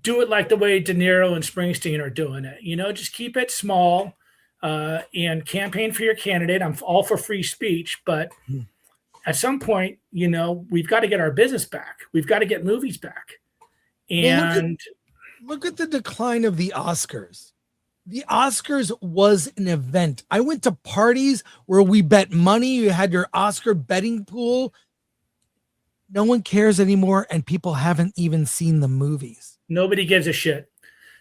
do it like the way De Niro and Springsteen are doing it. Just keep it small and campaign for your candidate. I'm all for free speech, but at some point, we've got to get our business back. We've got to get movies back. And look at the decline of the Oscars. The Oscars was an event. I went to parties where we bet money. You had your Oscar betting pool. No one cares anymore, and people haven't even seen the movies. Nobody gives a shit.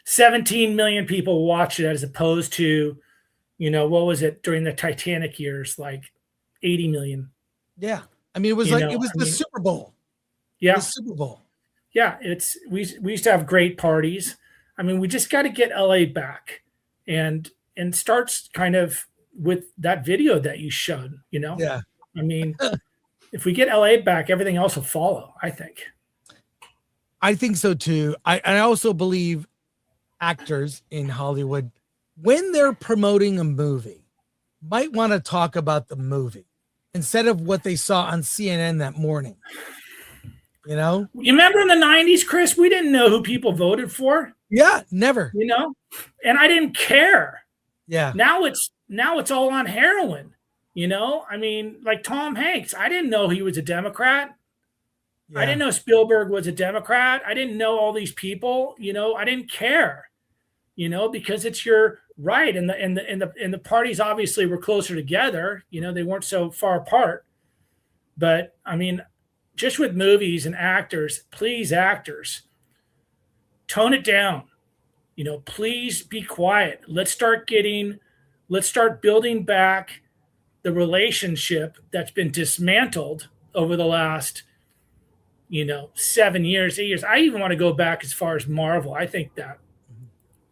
17 million people watched it, as opposed to, what was it during the Titanic years, like 80 million. Yeah. I mean, it was the Super Bowl. Yeah. The Super Bowl. Yeah. We used to have great parties. I mean, we just got to get LA back and starts kind of with that video that you showed, Yeah. I mean, if we get LA back, everything else will follow, I think. I think so too. I also believe actors in Hollywood, when they're promoting a movie, might want to talk about the movie instead of what they saw on CNN that morning. You remember in the 90s, Chris, we didn't know who people voted for. Yeah, never. And I didn't care. Yeah. Now it's all on heroin. I mean, like Tom Hanks, I didn't know he was a Democrat. Yeah. I didn't know Spielberg was a Democrat. I didn't know all these people. I didn't care. Because it's your right, and the parties obviously were closer together. They weren't so far apart. But I mean, just with movies and actors, please, actors, tone it down. Please be quiet. Let's start building back the relationship that's been dismantled over the last, 7 years, 8 years. I even want to go back as far as Marvel. I think that,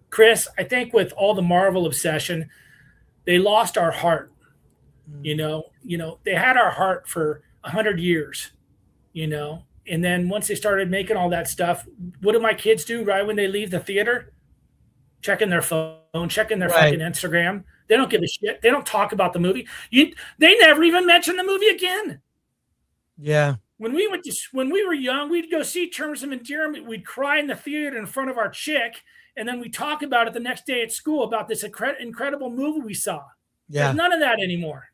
Chris, with all the Marvel obsession, they lost our heart. They had our heart for 100 years, and then once they started making all that stuff, what do my kids do right when they leave the theater? Checking their phone, checking their fucking Instagram. They don't give a shit. They don't talk about the movie. They never even mention the movie again. Yeah. When we were young, we'd go see Terms of Endearment. We'd cry in the theater in front of our chick, and then we talk about it the next day at school about this incredible movie we saw. Yeah. There's none of that anymore.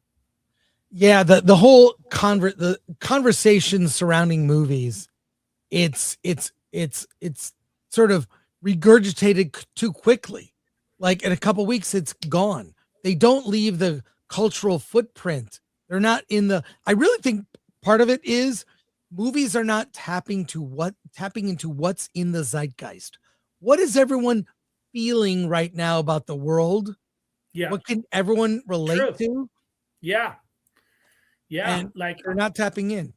Yeah, the whole the conversation surrounding movies, it's it's sort of regurgitated too quickly. Like in a couple weeks, it's gone. They don't leave the cultural footprint. They're not in the. I really think part of it is movies are not tapping into what's in the zeitgeist. What is everyone feeling right now about the world? Yeah. What can everyone relate to? Yeah. Yeah. And like they're not tapping in.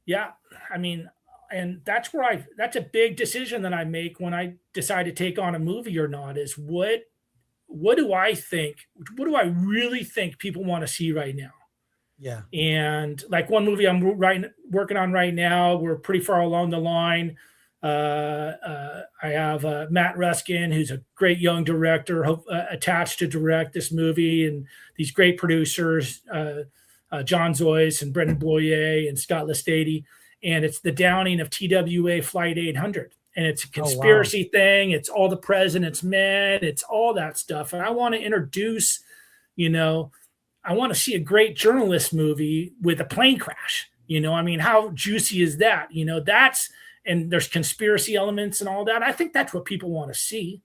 Yeah. I mean, and that's a big decision that I make when I decide to take on a movie or not, is what do I think? What do I really think people want to see right now? Yeah. And like one movie I'm working on right now, we're pretty far along the line. I have Matt Ruskin, who's a great young director, attached to direct this movie, and these great producers, John Zoyce and Brendan Boyer and Scott Lestady. And it's the downing of TWA Flight 800. And it's a conspiracy thing. It's all the president's men. It's all that stuff. And I want to introduce, I want to see a great journalist movie with a plane crash. I mean, how juicy is that? And there's conspiracy elements and all that. I think that's what people want to see,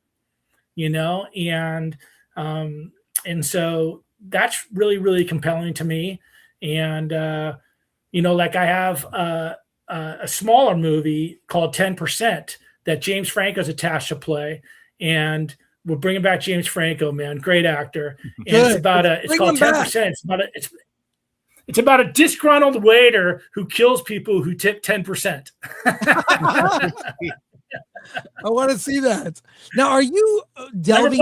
and so that's really, really compelling to me. And, like I have a smaller movie called 10% that James Franco's attached to play. And we're bringing back James Franco, man. Great actor. And it's called 10%. It's about a disgruntled waiter who kills people who tip 10%. I want to see that. Now, are you delving?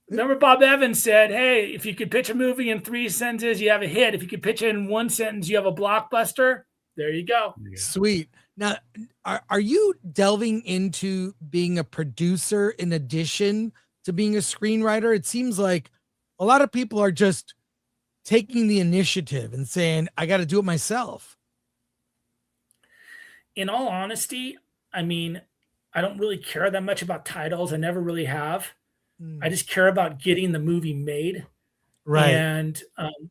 Remember Bob Evans said, hey, if you could pitch a movie in 3 sentences, you have a hit. If you could pitch it in 1 sentence, you have a blockbuster. There you go. Sweet. Now, are you delving into being a producer in addition to being a screenwriter? It seems like a lot of people are just taking the initiative and saying, I got to do it myself. In all honesty, I mean, I don't really care that much about titles. I never really have. I just care about getting the movie made. Right. And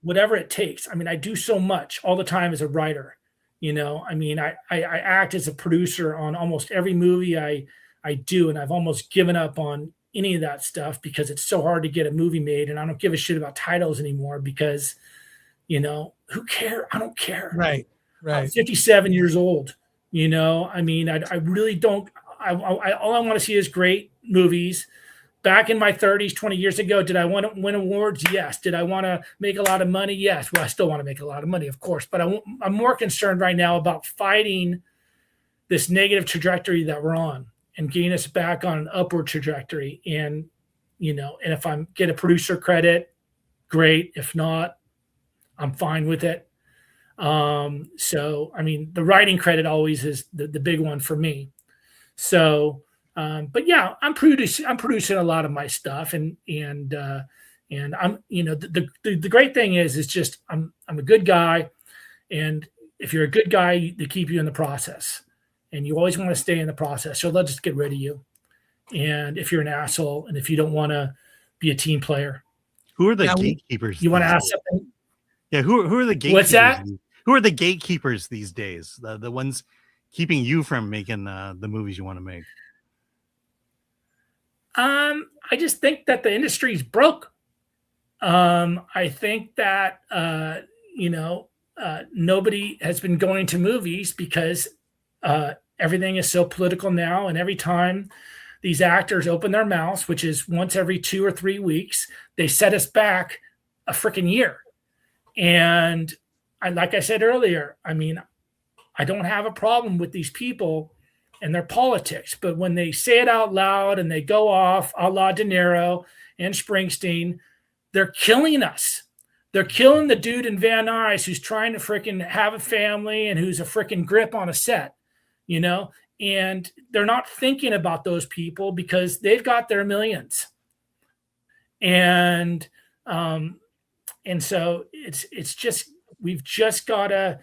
whatever it takes. I mean, I do so much all the time as a writer. I mean, I act as a producer on almost every movie I do. And I've almost given up on any of that stuff because it's so hard to get a movie made. And I don't give a shit about titles anymore because, who cares? I don't care. Right. I'm 57 years old. I mean, I really don't. All I want to see is great movies. Back in my 30s, 20 years ago, did I want to win awards? Yes. Did I want to make a lot of money? Yes. Well, I still want to make a lot of money, of course. But I'm more concerned right now about fighting this negative trajectory that we're on and getting us back on an upward trajectory. And, and if I get a producer credit, great. If not, I'm fine with it. So, I mean, the writing credit always is the big one for me. So, but yeah, I'm producing a lot of my stuff, and I'm, the great thing is just I'm a good guy, and if you're a good guy, they keep you in the process, and you always want to stay in the process. So they'll just get rid of you, and if you're an asshole, and if you don't want to be a team player, who are the gatekeepers? You want to ask something? Yeah, who are the gatekeepers? What's that? Who are the gatekeepers these days? The ones keeping you from making the movies you want to make? I just think that the industry's broke. I think that, nobody has been going to movies because everything is so political now. And every time these actors open their mouths, which is once every 2 or 3 weeks, they set us back a freaking year. And like I said earlier, I mean, I don't have a problem with these people and their politics, but when they say it out loud and they go off a la De Niro and Springsteen, they're killing us. They're killing the dude in Van Nuys who's trying to freaking have a family and who's a freaking grip on a set, and they're not thinking about those people because they've got their millions. And so it's just, we've just got to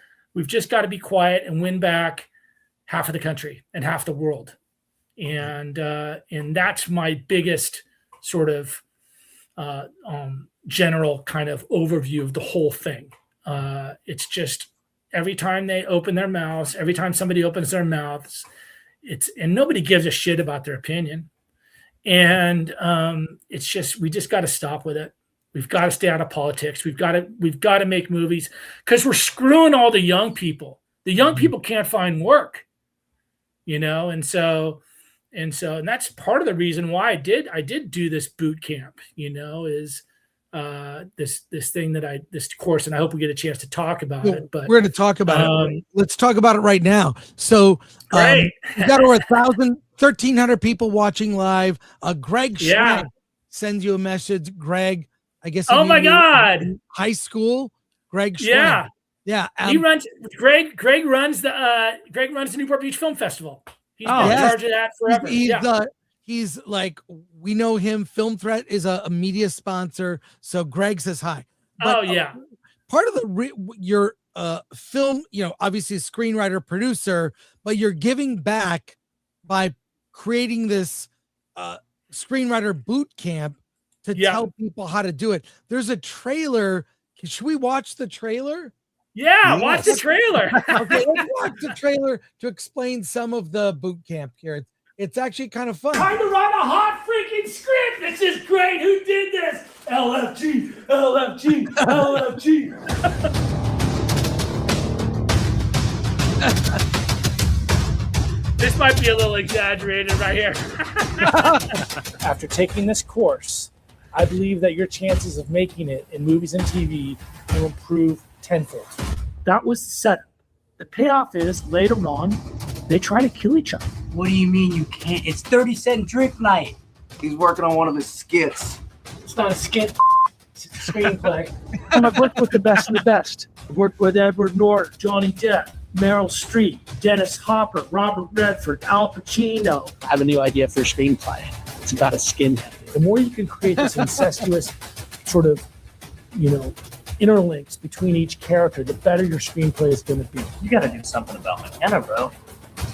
be quiet and win back half of the country and half the world. And that's my biggest sort of general kind of overview of the whole thing. It's just every time they open their mouths, every time somebody opens their mouths, and nobody gives a shit about their opinion. And it's just, we just got to stop with it. We've got to stay out of politics. We've got to make movies, because we're screwing all the young people. The young people can't find work, and that's part of the reason why I did do this boot camp, is this thing this course, and I hope we get a chance to talk about it. But we're going to talk about it. Let's talk about it right now. So great. we got over 1,300 people watching live. Greg Schneck sends you a message. Greg, I guess. Oh my God! High school, Greg Schneck. Yeah. He runs. Greg runs the Newport Beach Film Festival. He's been in charge of that forever. He's like, we know him. Film Threat is a media sponsor. So Greg says hi. But, part of your film, obviously a screenwriter, producer, but you're giving back by creating this screenwriter boot camp to tell people how to do it. There's a trailer. Should we watch the trailer? Yeah, watch the trailer. Okay, let's watch the trailer to explain some of the boot camp here. It's actually kind of fun. Trying to write a hot freaking script. This is great. Who did this? LFG, LFG, LFG. This might be a little exaggerated right here. After taking this course, I believe that your chances of making it in movies and TV will improve tenfold. That was the setup. The payoff is later on, they try to kill each other. What do you mean you can't? It's 30-cent drink night. He's working on one of his skits. It's not a skit. It's a screenplay. And I've worked with the best of the best. I've worked with Edward Norton, Johnny Depp, Meryl Streep, Dennis Hopper, Robert Redford, Al Pacino. I have a new idea for a screenplay. It's about a skinhead. The more you can create this incestuous sort of, interlinks between each character, the better your screenplay is going to be. You got to do something about McKenna, bro.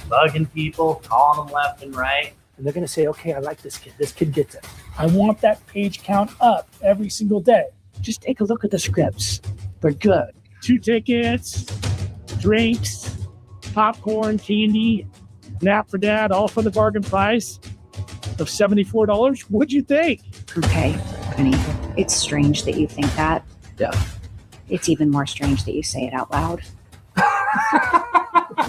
Bugging people, calling them left and right. And they're going to say, okay, I like this kid. This kid gets it. I want that page count up every single day. Just take a look at the scripts. They're good. 2 tickets, drinks, popcorn, candy, nap for dad, all for the bargain price of $74. What'd you think? Okay, honey, it's strange that you think that. Yeah. It's even more strange that you say it out loud.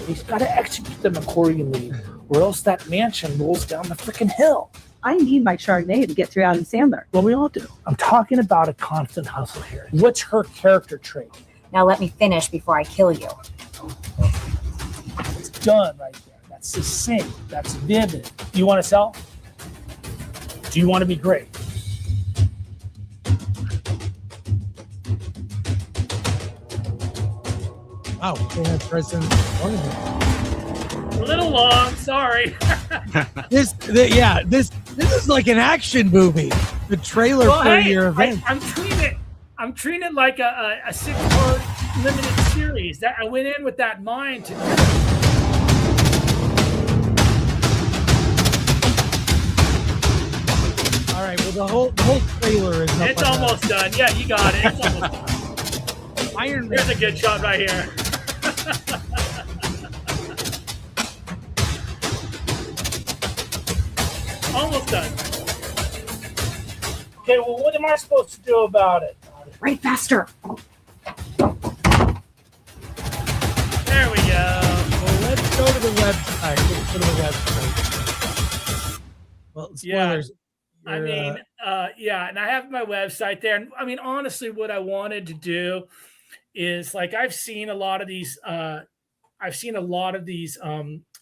He's got to execute them accordingly, or else that mansion rolls down the freaking hill. I need my Chardonnay to get through Adam Sandler. Well, we all do. I'm talking about a constant hustle here. What's her character trait? Now let me finish before I kill you. It's done right there. That's succinct. That's vivid. Do you want to sell? Do you want to be great? Wow, they had President. A little long, sorry. This is like an action movie. The trailer for your event. I'm treating it like a 6-part limited series. That I went in with that mind to. All right. Well, the whole trailer is. It's almost done. Yeah, you got it. It's almost done. Iron Man. Here's a good shot right here. Almost done. Okay, well, what am I supposed to do about it? Write faster. There we go. Well, let's go to the website. Well, spoilers. I mean, and I have my website there. And I mean, honestly, what I wanted to do is I've seen a lot of these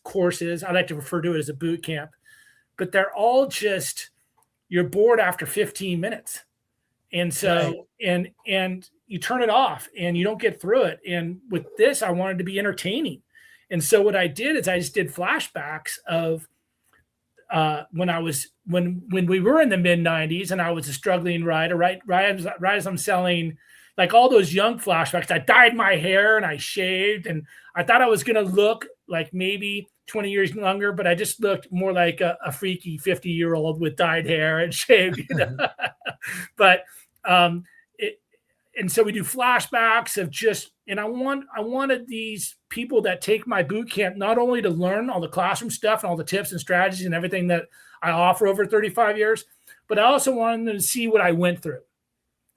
courses. I like to refer to it as a boot camp, but they're all just, you're bored after 15 minutes. And so, and you turn it off and you don't get through it. And with this, I wanted to be entertaining. And so what I did is I just did flashbacks of when we were in the mid 90s and I was a struggling writer, right as I'm selling like all those young flashbacks. I dyed my hair and I shaved, and I thought I was going to look like maybe 20 years younger, but I just looked more like a freaky 50-year-old with dyed hair and shaved, But so we do flashbacks of just, and I wanted these people that take my boot camp not only to learn all the classroom stuff and all the tips and strategies and everything that I offer over 35 years, but I also wanted them to see what I went through.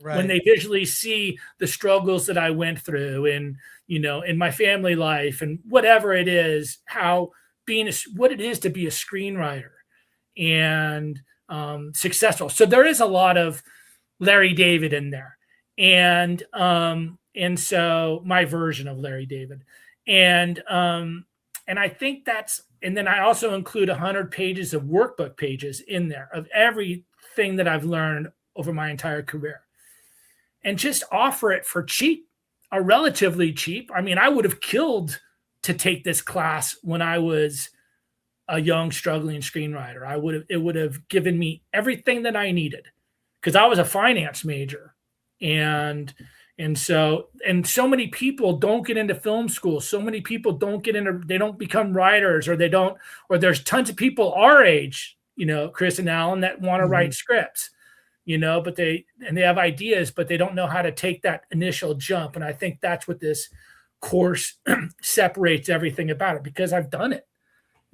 Right. When they visually see the struggles that I went through, and in my family life and whatever it is, how what it is to be a screenwriter and successful. So there is a lot of Larry David in there, and so my version of Larry David, and I think and then I also include 100 pages of workbook pages in there of everything that I've learned over my entire career, and just offer it for cheap, or relatively cheap. I mean, I would have killed to take this class when I was a young, struggling screenwriter. It would have given me everything that I needed, because I was a finance major. And so many people don't get into film school. So many people they don't become writers, or there's tons of people our age, Chris and Alan, that want to write scripts, but they have ideas, but they don't know how to take that initial jump. And I think that's what this course separates everything about it, because I've done it.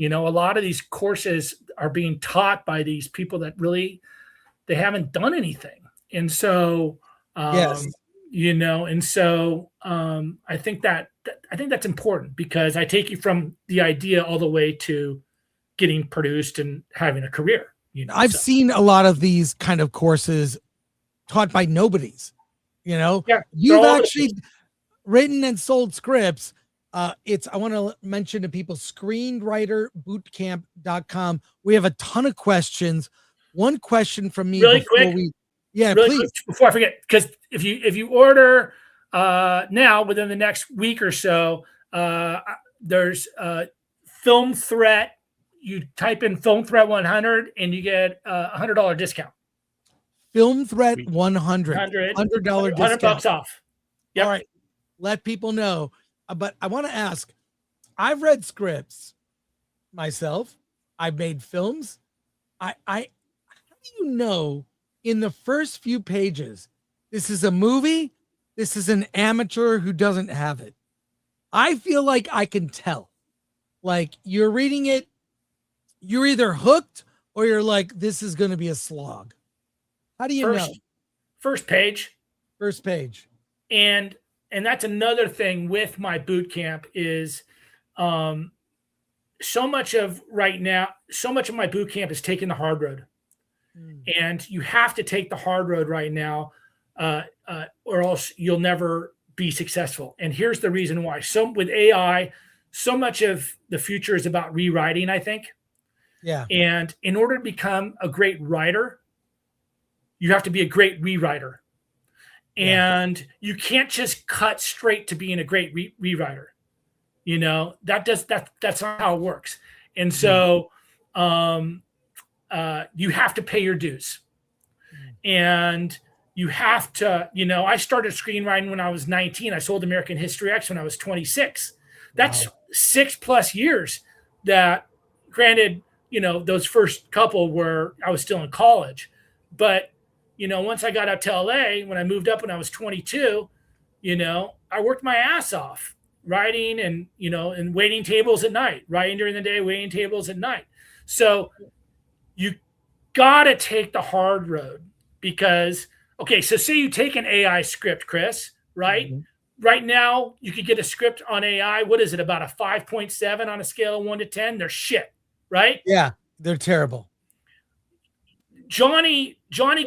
A lot of these courses are being taught by these people that really, they haven't done anything. And so, yes. I think that's important, because I take you from the idea all the way to getting produced and having a career. I've seen a lot of these kind of courses taught by nobodies. Yeah, you've actually written and sold scripts. I want to mention to people, screenwriterbootcamp.com. We have a ton of questions. One question from me really quick. Please. Quick, before I forget, because if you order now within the next week or so, there's Film Threat. You type in Film Threat 100 and you get a $100 discount. Film Threat 100, $100 discount. $100 off. Yep. All right. Let people know. But I want to ask, I've read scripts myself. I've made films. How do you know in the first few pages, this is a movie, this is an amateur who doesn't have it? I feel like I can tell. Like, you're reading it, you're either hooked or you're like, this is going to be a slog. How do you know? First page. First page. And that's another thing with my boot camp is so much of my boot camp is taking the hard road. And you have to take the hard road right now, or else you'll never be successful. And here's the reason why. So with AI, so much of the future is about rewriting, I think. Yeah. And in order to become a great writer, you have to be a great rewriter. And you can't just cut straight to being a great rewriter. That's not how it works. And so you have to pay your dues. And you have to, I started screenwriting when I was 19. I sold American History X when I was 26. That's 6+ years that, granted, those first couple were, I was still in college. But, once I got out to LA, when I moved up when I was 22, I worked my ass off writing and, and waiting tables at night, writing during the day, waiting tables at night. So you got to take the hard road, because, okay, so say you take an AI script, Chris, right? Mm-hmm. Right now, you could get a script on AI. What is it, about a 5.7 on a scale of 1 to 10? They're shit, right? Yeah, they're terrible. Johnny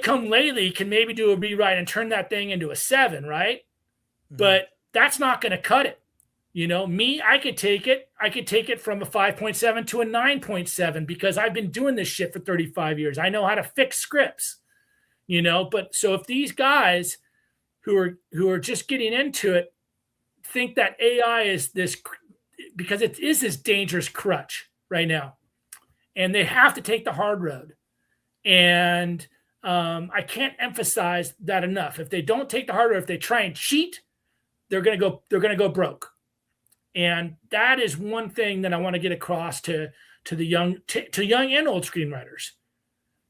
come lately can maybe do a rewrite and turn that thing into a 7, right? Mm-hmm. But that's not going to cut it. Me, I could take it from a 5.7 to a 9.7, because I've been doing this shit for 35 years. I know how to fix scripts, but so if these guys who are just getting into it think that AI is this, because it is this dangerous crutch right now, and they have to take the hard road. And I can't emphasize that enough. If they don't take the hard road, if they try and cheat, they're going to go broke. And that is one thing that I want to get across to the young and old screenwriters.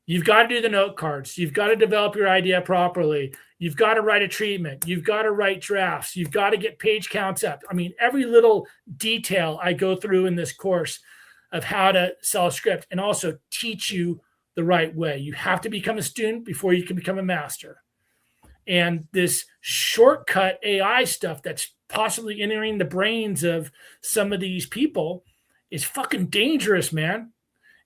You've got to do the note cards. You've got to develop your idea properly. You've got to write a treatment. You've got to write drafts. You've got to get page counts up. I mean, every little detail I go through in this course of how to sell a script, and also teach you the right way. You have to become a student before you can become a master. And this shortcut AI stuff that's possibly entering the brains of some of these people is fucking dangerous, man.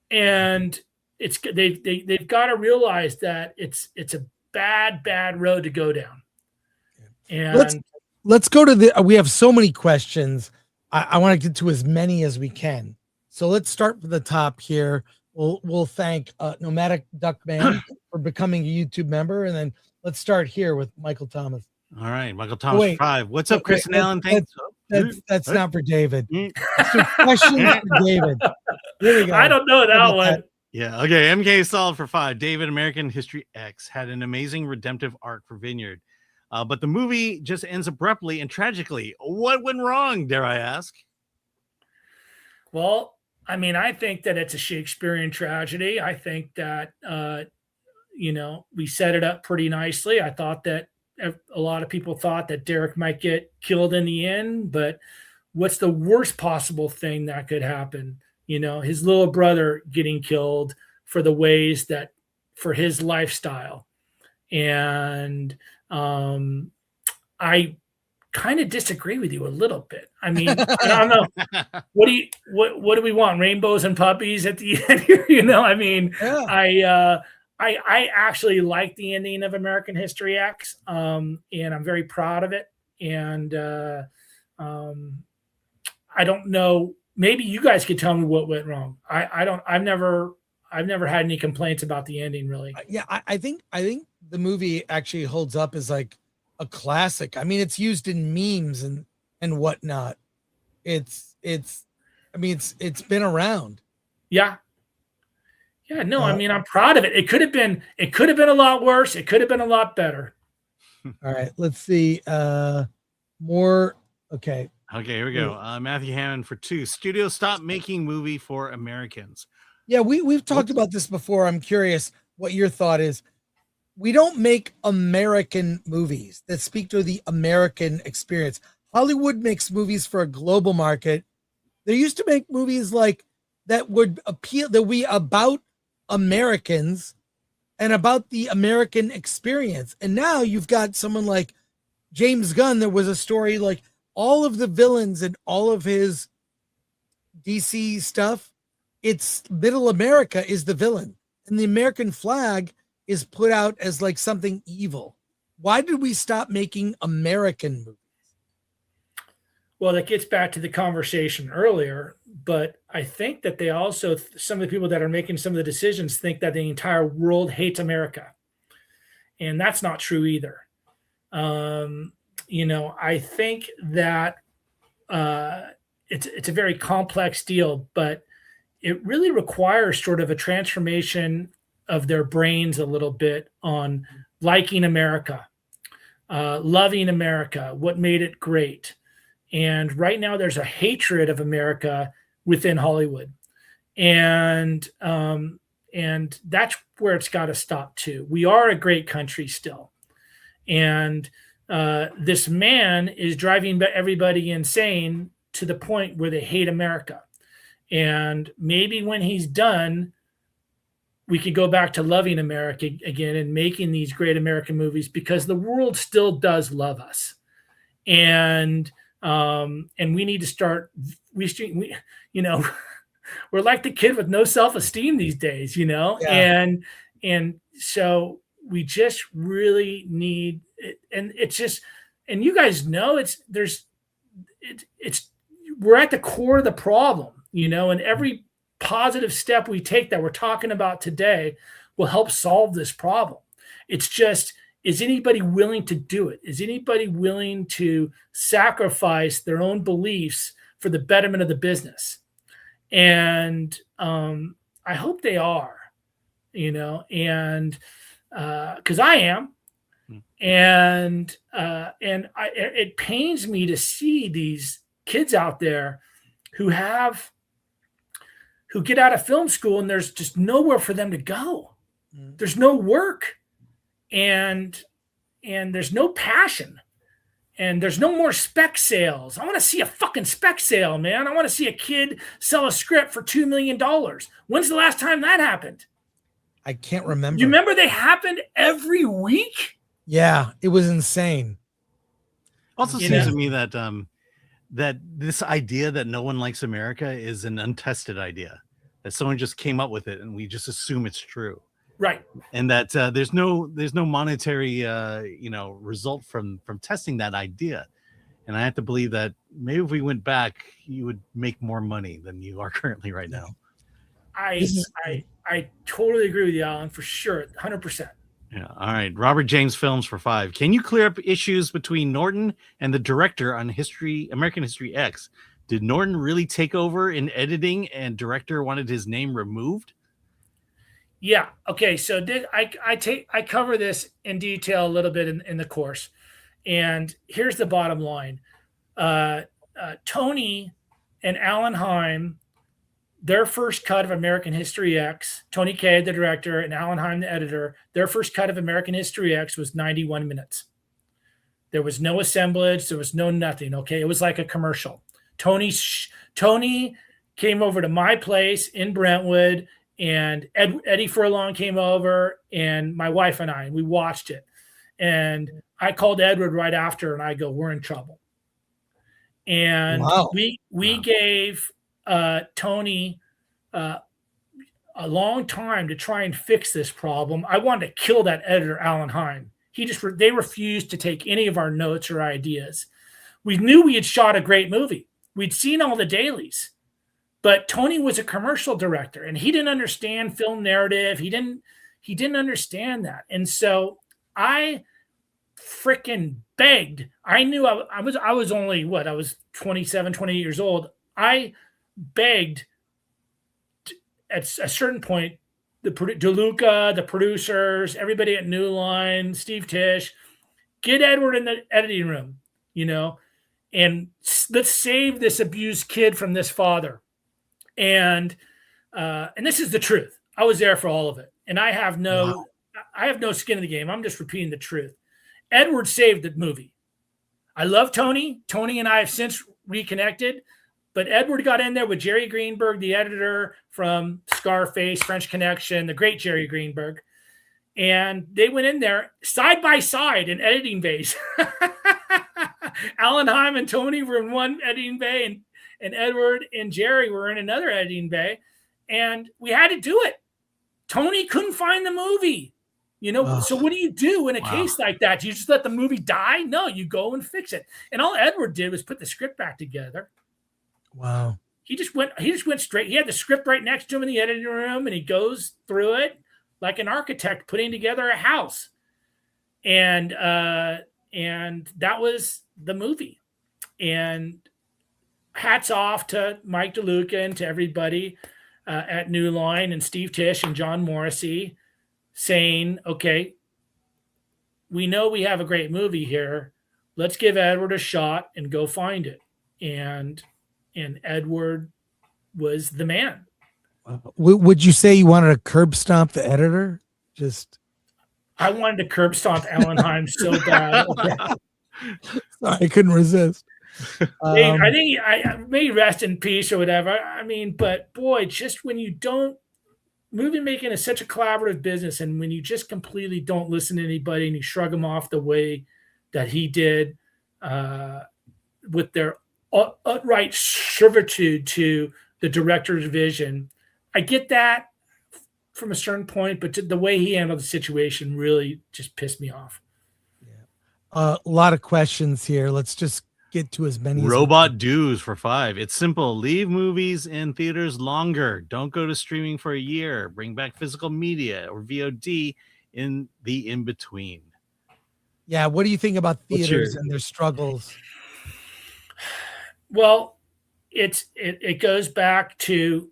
And they've got to realize that it's a bad road to go down. And let's go to we have so many questions. I want to get to as many as we can. So let's start from the top here. We'll thank Nomadic Duckman for becoming a YouTube member, and then let's start here with Michael Thomas. All right, Michael Thomas 5. What's up, Chris and Alan? Thanks. That's not for David. So questions for David. Here we go. I don't know that one. Yeah. Okay. MK solid for 5. David, American History X had an amazing redemptive arc for Vineyard, but the movie just ends abruptly and tragically. What went wrong, dare I ask? Well, I mean, I think that it's a Shakespearean tragedy. I think that, we set it up pretty nicely. I thought that a lot of people thought that Derek might get killed in the end, but what's the worst possible thing that could happen? His little brother getting killed for the ways that, for his lifestyle. And I kind of disagree with you a little bit. I mean, I don't know. What do we want? Rainbows and puppies at the end here? I mean, yeah. I actually like the ending of American History X, and I'm very proud of it. And I don't know. Maybe you guys could tell me what went wrong. I've never had any complaints about the ending, really. Yeah, I think the movie actually holds up as like a classic. I mean, it's used in memes and whatnot. It's been around. Yeah. Yeah, no, I mean, I'm proud of it. It could have been a lot worse. It could have been a lot better. All right, let's see. More. Okay. Okay, here we go. Matthew Hammond for 2. Studios stop making movie for Americans. Yeah, we've talked about this before. I'm curious what your thought is. We don't make American movies that speak to the American experience. Hollywood makes movies for a global market. They used to make movies like that would appeal, that we about Americans and about the American experience. And now you've got someone like James Gunn. There was a story like all of the villains and all of his DC stuff. It's middle America is the villain, and the American flag is put out as like something evil. Why did we stop making American movies? Well, that gets back to the conversation earlier, but I think that they also, some of the people that are making some of the decisions think that the entire world hates America. And that's not true either. I think that it's a very complex deal, but it really requires sort of a transformation of their brains a little bit on liking America, loving America, what made it great. And right now there's a hatred of America within Hollywood. And that's where it's got to stop too. We are a great country still. And this man is driving everybody insane to the point where they hate America. And maybe when he's done, we could go back to loving America again and making these great American movies, because the world still does love us. And we need to start, we're like the kid with no self-esteem these days, Yeah. And so we just really need it. And it's just, and you guys know we're at the core of the problem, and every positive step we take that we're talking about today will help solve this problem. It's just, is anybody willing to do it? Is anybody willing to sacrifice their own beliefs for the betterment of the business? And I hope they are, and because I am. And it pains me to see these kids out there who get out of film school and there's just nowhere for them to go. There's no work. And there's no passion. And there's no more spec sales. I want to see a fucking spec sale, man. I want to see a kid sell a script for $2 million. When's the last time that happened? I can't remember. You remember they happened every week? Yeah, it was insane. Also seems to me that that this idea that no one likes America is an untested idea, that someone just came up with it and we just assume it's true. Right. And that there's no monetary result from testing that idea. And I have to believe that maybe if we went back, you would make more money than you are currently right now. I totally agree with you, Alan, for sure. 100%. Yeah. All right. Robert James Films for 5. Can you clear up issues between Norton and the director on American History X? Did Norton really take over in editing and director wanted his name removed? Yeah. Okay. So I cover this in detail a little bit in the course, and here's the bottom line: Tony and Alan Hamm, their first cut of American History X, Tony Kaye, the director, and Alan Hamm, the editor, their first cut of American History X was 91 minutes. There was no assemblage. There was no nothing. Okay. It was like a commercial. Tony came over to my place in Brentwood, and Eddie Furlong came over, and my wife and we watched it. And I called Edward right after, and I go, we're in trouble. And we gave Tony a long time to try and fix this problem. I wanted to kill that editor, Alan Hamm. They refused to take any of our notes or ideas. We knew we had shot a great movie. We'd seen all the dailies. But Tony was a commercial director, and he didn't understand film narrative. He didn't understand that. And so I freaking begged. I knew I was only I was 27, 28 years old. I begged at a certain point, DeLuca, the producers, everybody at New Line, Steve Tisch, get Edward in the editing room, and let's save this abused kid from this father. And this is the truth. I was there for all of it, and I have no skin in the game. I'm just repeating the truth. Edward saved the movie. I love Tony. Tony and I have since reconnected, but Edward got in there with Jerry Greenberg, the editor from Scarface, French Connection, the great Jerry Greenberg, and they went in there side by side in editing bays. Alan Hamm and Tony were in one editing bay, and Edward and Jerry were in another editing bay, and we had to do it. Tony couldn't find the movie, So what do you do in a case like that? Do you just let the movie die? No, you go and fix it. And all Edward did was put the script back together. Wow. He just went straight. He had the script right next to him in the editing room, and he goes through it like an architect putting together a house. And that was the movie. And hats off to Mike DeLuca and to everybody at New Line and Steve Tisch and John Morrissey saying, okay, we know we have a great movie here. Let's give Edward a shot and go find it. And Edward was the man. Would you say you wanted to curb stomp the editor? I wanted to curb stomp Alan Hamm so bad. Sorry, I couldn't resist. I think I may rest in peace or whatever. I mean, but boy, just when you don't, movie making is such a collaborative business, and when you just completely don't listen to anybody and you shrug them off the way that he did, with their outright servitude to the director's vision, I get that from a certain point, but the way he handled the situation really just pissed me off. A lot of questions here. Let's just get to as many. Robot Dues for 5. It's simple. Leave movies in theaters longer. Don't go to streaming for a year. Bring back physical media or VOD in the in-between. Yeah. What do you think about theaters and their struggles? Well, it goes back to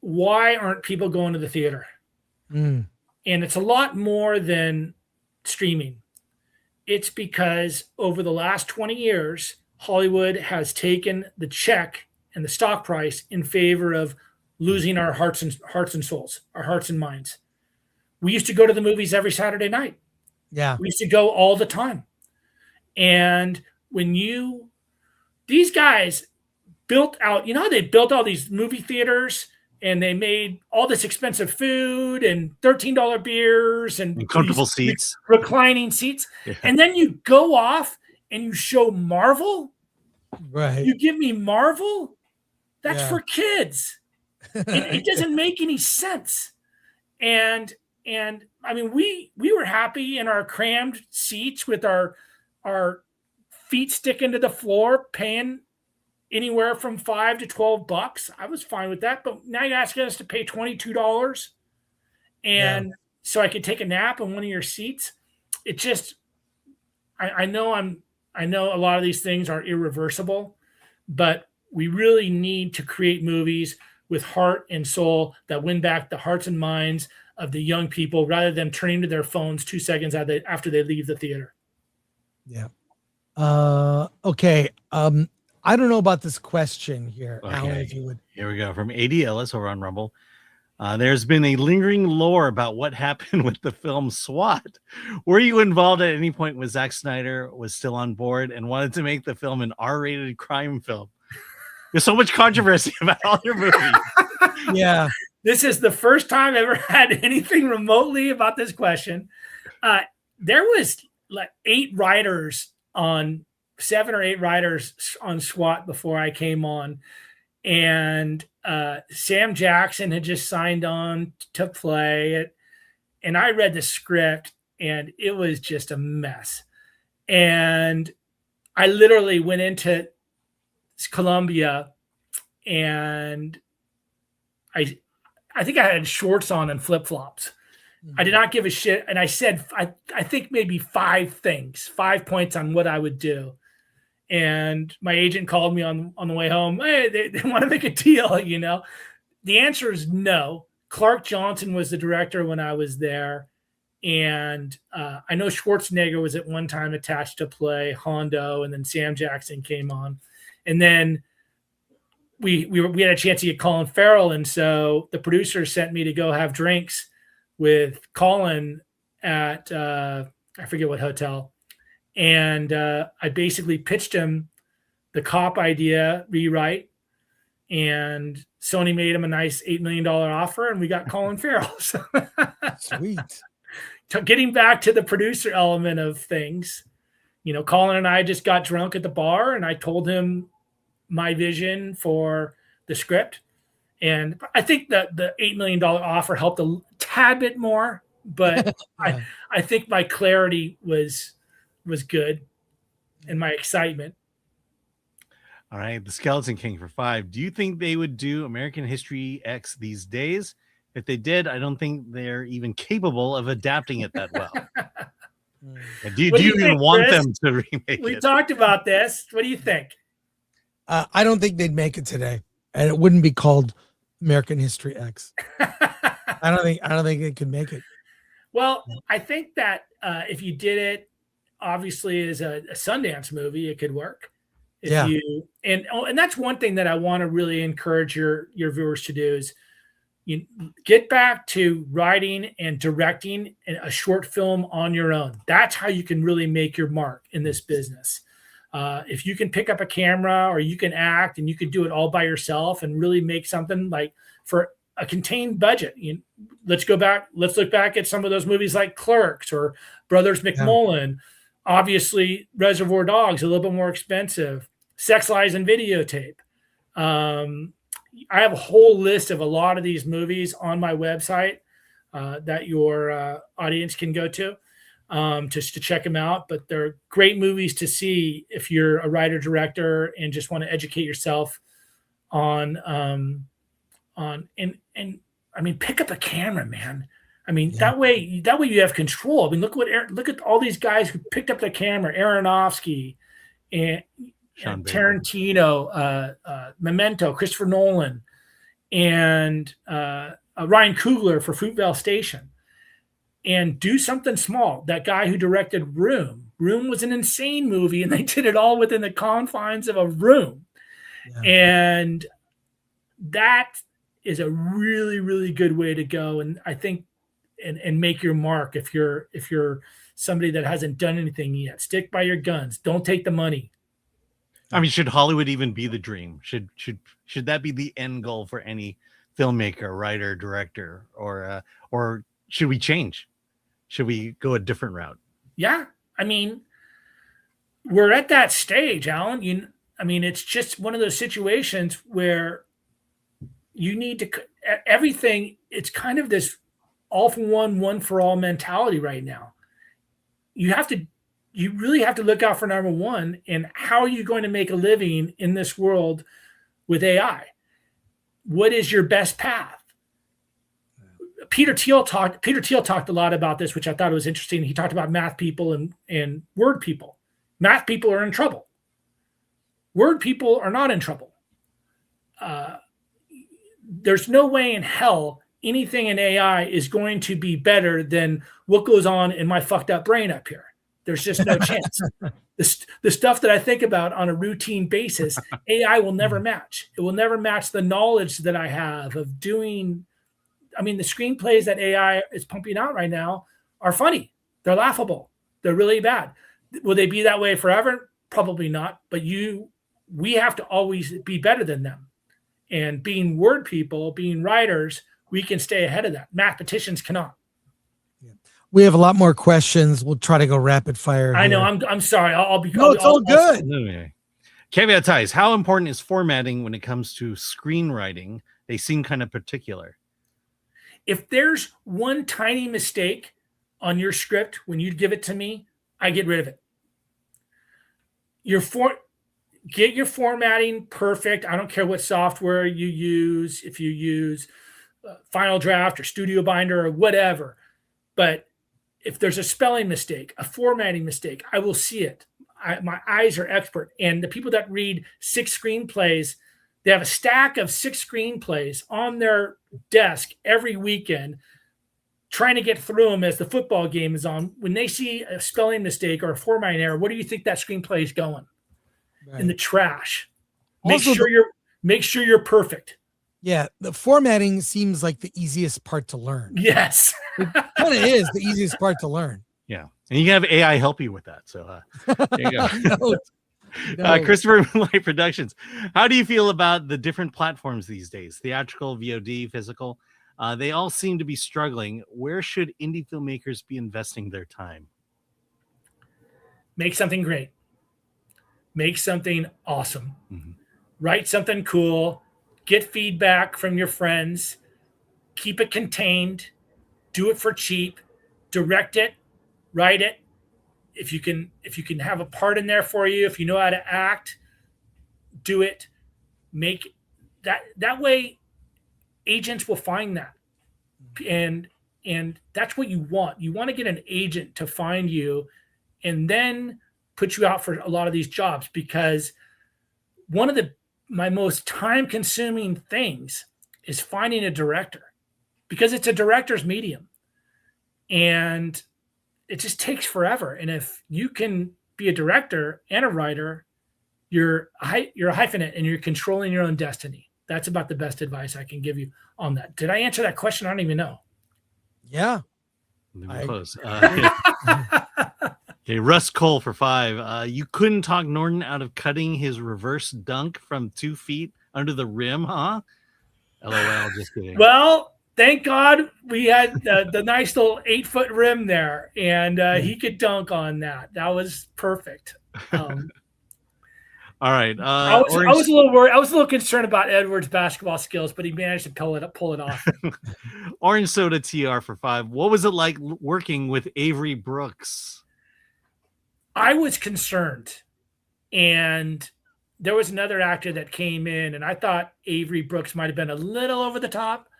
why aren't people going to the theater? And it's a lot more than streaming. It's because over the last 20 years, Hollywood has taken the check and the stock price in favor of losing our hearts and souls, our hearts and minds. We used to go to the movies every Saturday night. Yeah. We used to go all the time. And these guys built out, you know how they built all these movie theaters and they made all this expensive food and $13 beers and comfortable seats, reclining seats. Yeah. And then you go off and you show Marvel. Right. You give me Marvel. That's for kids. It doesn't make any sense. And I mean, we were happy in our crammed seats with our feet sticking to the floor, paying anywhere from $5 to $12. I was fine with that. But now you're asking us to pay $22, and so I could take a nap in one of your seats. It just, I know a lot of these things are irreversible, but we really need to create movies with heart and soul that win back the hearts and minds of the young people rather than turning to their phones 2 seconds after they leave the theater. Yeah. Okay. I don't know about this question here, Alan, if you would. Here we go. From AD Ellis over on Rumble. There's been a lingering lore about what happened with the film SWAT. Were you involved at any point when Zack Snyder was still on board and wanted to make the film an R-rated crime film? There's so much controversy about all your movies. Yeah. This is the first time I've ever had anything remotely about this question. There was like 7 or 8 writers on SWAT before I came on. And Sam Jackson had just signed on to play it. And I read the script and it was just a mess. And I literally went into Columbia and I think I had shorts on and flip-flops. Mm-hmm. I did not give a shit. And I said, I think maybe 5 points on what I would do. And my agent called me on the way home. Hey, they want to make a deal, you know? The answer is no. Clark Johnson was the director when I was there. And I know Schwarzenegger was at one time attached to play Hondo, and then Sam Jackson came on. And then we had a chance to get Colin Farrell. And so the producer sent me to go have drinks with Colin at, I forget what hotel. And I basically pitched him the cop idea rewrite, and Sony made him a nice $8 million offer, and we got Colin Farrell. So sweet. Getting back to the producer element of things, you know, Colin and I just got drunk at the bar, and I told him my vision for the script. And I think that the $8 million offer helped a tad bit more, but I think my clarity was good and my excitement. All right. The Skeleton King for 5. Do you think they would do American History X these days? If they did, I don't think they're even capable of adapting it that well. Do you even want them to remake it? We talked about this. What do you think? I don't think they'd make it today, and it wouldn't be called American History X. I don't think they could make it. Well, I think that if you did it, obviously as a Sundance movie, it could work. And that's one thing that I want to really encourage your viewers to do is you get back to writing and directing a short film on your own. That's how you can really make your mark in this business. If you can pick up a camera or you can act and you can do it all by yourself and really make something like for a contained budget. Let's look back at some of those movies like Clerks or Brothers McMullen. Obviously, Reservoir Dogs, a little bit more expensive. Sex, Lies, and Videotape. I have a whole list of a lot of these movies on my website that your audience can go to just to check them out. But they're great movies to see if you're a writer-director and just want to educate yourself on and I mean, pick up a camera, man. I mean, that way you have control. I mean, look at all these guys who picked up the camera: Aronofsky and Tarantino, Memento, Christopher Nolan, and Ryan Coogler for Fruitvale Station. And do something small. That guy who directed Room. Room was an insane movie, and they did it all within the confines of a room. Yeah. And that is a really, really good way to go. And I think and make your mark. If you're somebody that hasn't done anything yet, stick by your guns. Don't take the money. I mean, should Hollywood even be the dream? Should that be the end goal for any filmmaker, writer, director, or should we change? Should we go a different route? Yeah, I mean, we're at that stage, Alan. I mean, it's just one of those situations where you need to everything. It's kind of this all for one for all mentality right now. You really have to look out for number one, and how are you going to make a living in this world with AI? What is your best path? Peter Thiel talked a lot about this, which I thought was interesting. He talked about math people and word people. Math people are in trouble. Word people are not in trouble. There's no way in hell anything in AI is going to be better than what goes on in my fucked up brain up here. There's just no chance. The stuff that I think about on a routine basis, AI will never match. It will never match the knowledge that I have of doing. I mean, the screenplays that AI is pumping out right now are funny. They're laughable. They're really bad. Will they be that way forever? Probably not. But we have to always be better than them. And being word people, being writers, we can stay ahead of that. Mathematicians cannot. We have a lot more questions. We'll try to go rapid fire. I know. I'm sorry. It's all good. Caveat ties. How important is formatting when it comes to screenwriting? They seem kind of particular. If there's one tiny mistake on your script when you give it to me, I get rid of it. Get your formatting perfect. I don't care what software you use. If you use Final Draft or Studio Binder or whatever, but if there's a spelling mistake, a formatting mistake, I will see it. My eyes are expert. And the people that read 6 screenplays, they have a stack of 6 screenplays on their desk every weekend, trying to get through them as the football game is on. When they see a spelling mistake or a formatting error, where do you think that screenplay is going? Right. In the trash. Make sure you're perfect. Yeah, the formatting seems like the easiest part to learn. Yes. It kind of is the easiest part to learn. Yeah. And you can have AI help you with that. So there you go. No. Christopher Light Productions. How do you feel about the different platforms these days? Theatrical, VOD, physical. They all seem to be struggling. Where should indie filmmakers be investing their time? Make something great. Make something awesome. Mm-hmm. Write something cool. Get feedback from your friends. Keep it contained. Do it for cheap. Direct it. Write it. If you can have a part in there for you, if you know how to act, do it. Make that way agents will find that. And that's what you want. You want to get an agent to find you and then put you out for a lot of these jobs, because one of my most time-consuming things is finding a director, because it's a director's medium. And it just takes forever. And if you can be a director and a writer, you're a hyphenate and you're controlling your own destiny. That's about the best advice I can give you on that. Did I answer that question? I don't even know. Yeah. Close. Okay, Russ Cole for 5. You couldn't talk Norton out of cutting his reverse dunk from 2 feet under the rim, huh? LOL, just kidding. Well, thank God we had the nice little 8-foot rim there, and he could dunk on that. That was perfect. All right. I was a little worried. I was a little concerned about Edward's basketball skills, but he managed to pull it off. Orange Soda TR for 5. What was it like working with Avery Brooks? I was concerned, and there was another actor that came in, and I thought Avery Brooks might have been a little over the top,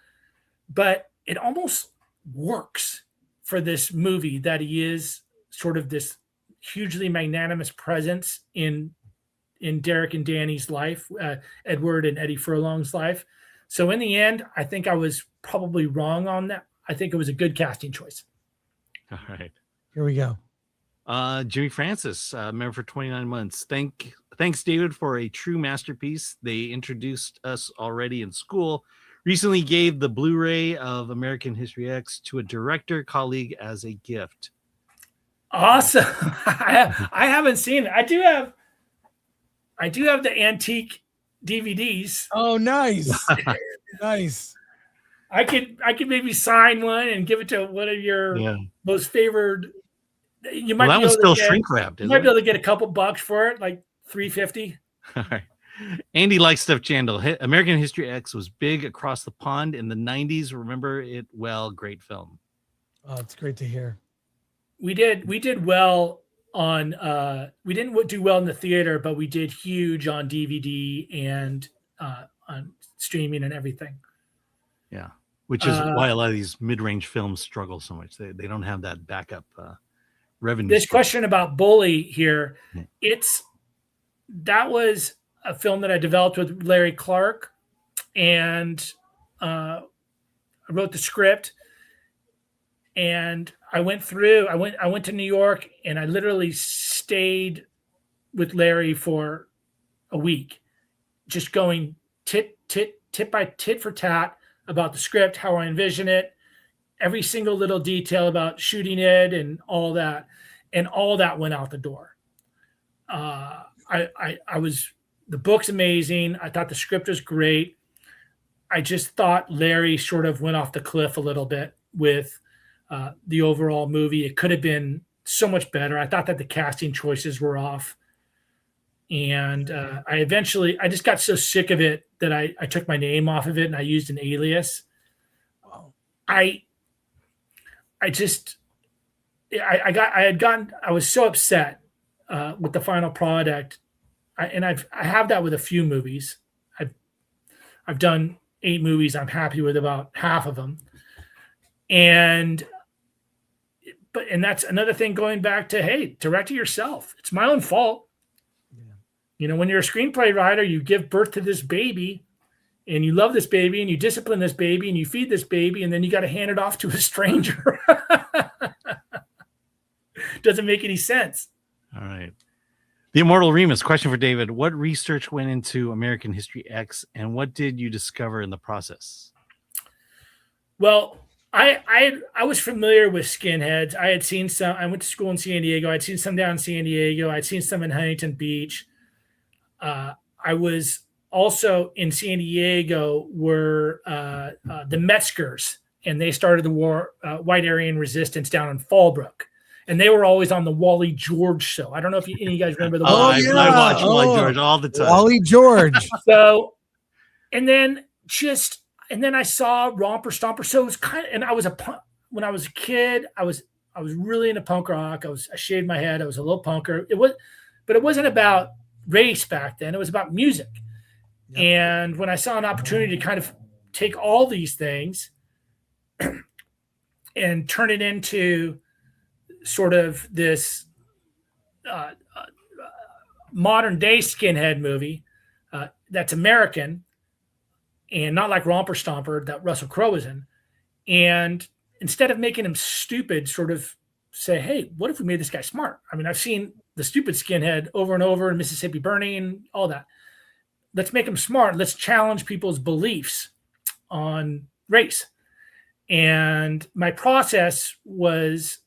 but it almost works for this movie that he is sort of this hugely magnanimous presence in Derek and Danny's life, Edward and Eddie Furlong's life. So in the end, I think I was probably wrong on that. I think it was a good casting choice. All right. Here we go. Jimmy Francis, member for 29 months. Thanks, David, for a true masterpiece. They introduced us already in school. recently gave the Blu-ray of American History X to a director colleague as a gift. Awesome. I haven't seen it. I do have the antique DVDs. Oh, nice. Nice. I could maybe sign one and give it to one of your most favored. You might that be one's able to still shrink wrapped. You might be able to get a couple bucks for it, like $3.50. All right. Andy likes stuff. Chandel. American History X was big across the pond in the 90s. Remember it well. Great film. Oh, it's great to hear. We did well on we didn't do well in the theater, but we did huge on DVD and on streaming and everything. Yeah, which is why a lot of these mid-range films struggle so much. They don't have that backup revenue. This question about Bully here, that was a film that I developed with Larry Clark, and I wrote the script, and I went to New York, and I literally stayed with Larry for a week, just going tit by tit for tat about the script, how I envision it, every single little detail about shooting it and all that. And all that went out the door. The book's amazing. I thought the script was great. I just thought Larry sort of went off the cliff a little bit with the overall movie. It could have been so much better. I thought that the casting choices were off. And I just got so sick of it that I took my name off of it and I used an alias. Wow. I was so upset with the final product. I have that with a few movies. I've done 8 movies. I'm happy with about half of them. And that's another thing, going back to, hey, direct it yourself. It's my own fault. Yeah. When you're a screenplay writer, you give birth to this baby and you love this baby and you discipline this baby and you feed this baby, and then you got to hand it off to a stranger. Doesn't make any sense. All right. The Immortal Remus, question for David. What research went into American History X, and what did you discover in the process? Well, I was familiar with skinheads. I had seen some. I went to school in San Diego. I'd seen some down in San Diego. I'd seen some in Huntington Beach. I was also in San Diego were the Metzgers, and they started the war, White Aryan Resistance down in Fallbrook. And they were always on the Wally George show. I don't know if any of you guys remember the I watch Wally George all the time. Wally George. So, and then I saw Romper Stomper. So it was and when I was a kid, I was really into punk rock. I shaved my head. I was a little punker. But it wasn't about race back then. It was about music. Yep. And when I saw an opportunity to kind of take all these things and turn it into sort of this modern day skinhead movie that's American and not like Romper Stomper that Russell Crowe was in. And instead of making him stupid, sort of say, hey, what if we made this guy smart? I mean, I've seen the stupid skinhead over and over in Mississippi Burning, all that. Let's make him smart. Let's challenge people's beliefs on race. And my process was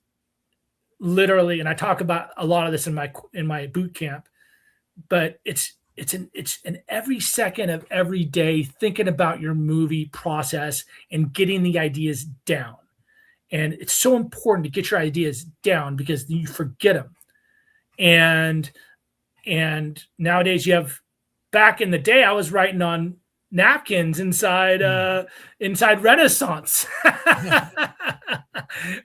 literally, and I talk about a lot of this in my boot camp, but it's in every second of every day thinking about your movie process and getting the ideas down. And it's so important to get your ideas down because you forget them. And nowadays back in the day, I was writing on napkins inside Renaissance.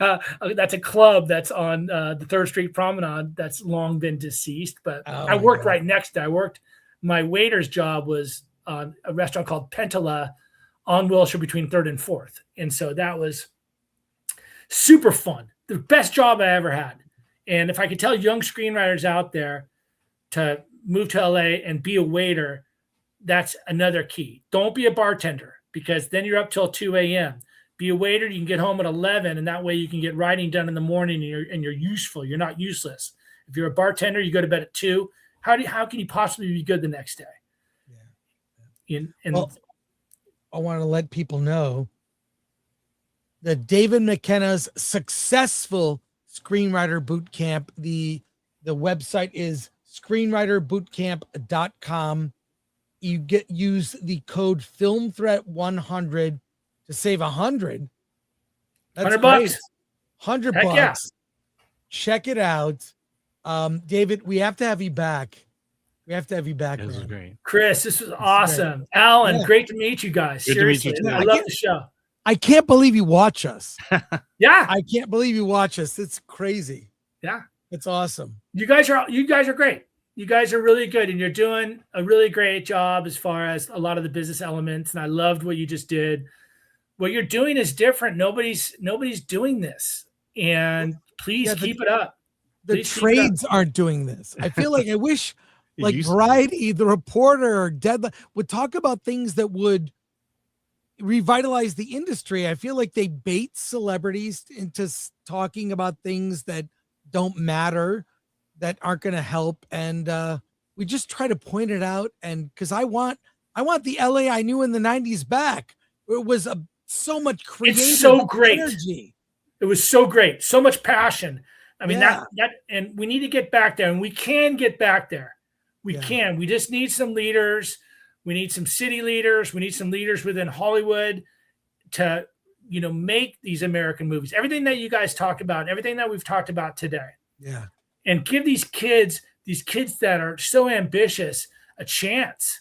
That's a club that's on the 3rd Street Promenade that's long been deceased, but I worked right next to it. My waiter's job was on a restaurant called Pentala on Wilshire between 3rd and 4th. And so that was super fun. The best job I ever had. And if I could tell young screenwriters out there to move to LA and be a waiter, that's another key. Don't be a bartender because then you're up till 2 a.m. Be a waiter. You can get home at 11, and that way you can get writing done in the morning, and you're useful. You're not useless. If you're a bartender, you go to bed at 2. How can you possibly be good the next day? Yeah. Well, I want to let people know that David McKenna's successful screenwriter boot camp. The website is screenwriterbootcamp.com. You use the code FilmThreat100 to save 100. That's $100. $100 Heck bucks. yeah. Check it out. David, we have to have you back. We have to have you back. This was man. great. Chris, this was awesome. Alan, Yeah. great to meet you guys. Good to meet you Seriously, too. I love the show. I can't believe you watch us. Yeah, I can't believe you watch us. It's crazy. yeah. It's awesome. You guys are great. You guys are really good, and you're doing a really great job as far as a lot of the business elements. And I loved what you just did. What you're doing is different. Nobody's doing this, and please keep it up. The Please keep it up. trades aren't doing this. I feel like I wish like used to. Variety, The Reporter, or Deadline would talk about things that would revitalize the industry. I feel like they bait celebrities into talking about things that don't matter, that aren't going to help, and we just try to point it out. And because I want the LA I knew in the 90s back. It was so much creative. It's so great. Energy. It was so great. So much passion. I mean, Yeah. that, and we need to get back there, and we can get back there. We can. We just need some leaders. We need some city leaders. We need some leaders within Hollywood to, make these American movies. Everything that you guys talk about, everything that we've talked about today. Yeah. And give these kids that are so ambitious a chance.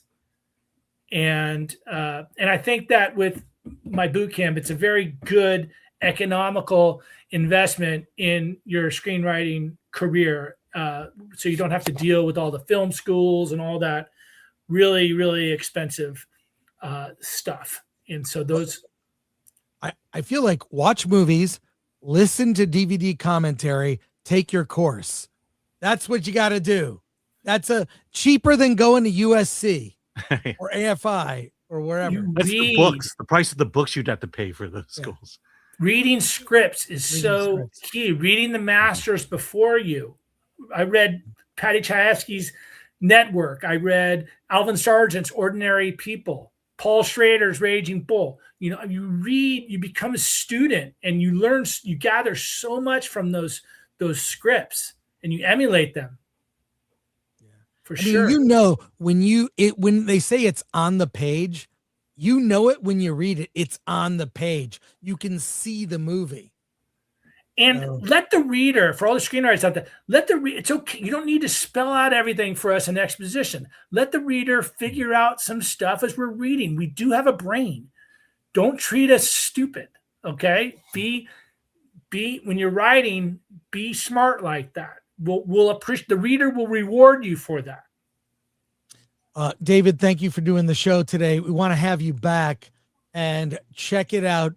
And I think that with my boot camp, it's a very good economical investment in your screenwriting career. So you don't have to deal with all the film schools and all that really, really expensive stuff. And so those. I feel like watch movies, listen to DVD commentary, take your course. That's what you got to do. That's cheaper than going to USC or AFI or wherever. That's the books. The price of the books you'd have to pay for those schools. Reading scripts is so key. Reading the masters before you. I read Patty Chayefsky's Network. I read Alvin Sargent's Ordinary People. Paul Schrader's Raging Bull. You read, you become a student, and you learn. You gather so much from those scripts, and you emulate them. For sure. When they say it's on the page, you know it when you read it. It's on the page. You can see the movie. And let the reader, for all the screenwriters out there, it's okay. You don't need to spell out everything for us in exposition. Let the reader figure out some stuff as we're reading. We do have a brain. Don't treat us stupid. Okay. When you're writing, be smart like that. We'll appreciate, the reader will reward you for that. David, thank you for doing the show today. We want to have you back and check it out.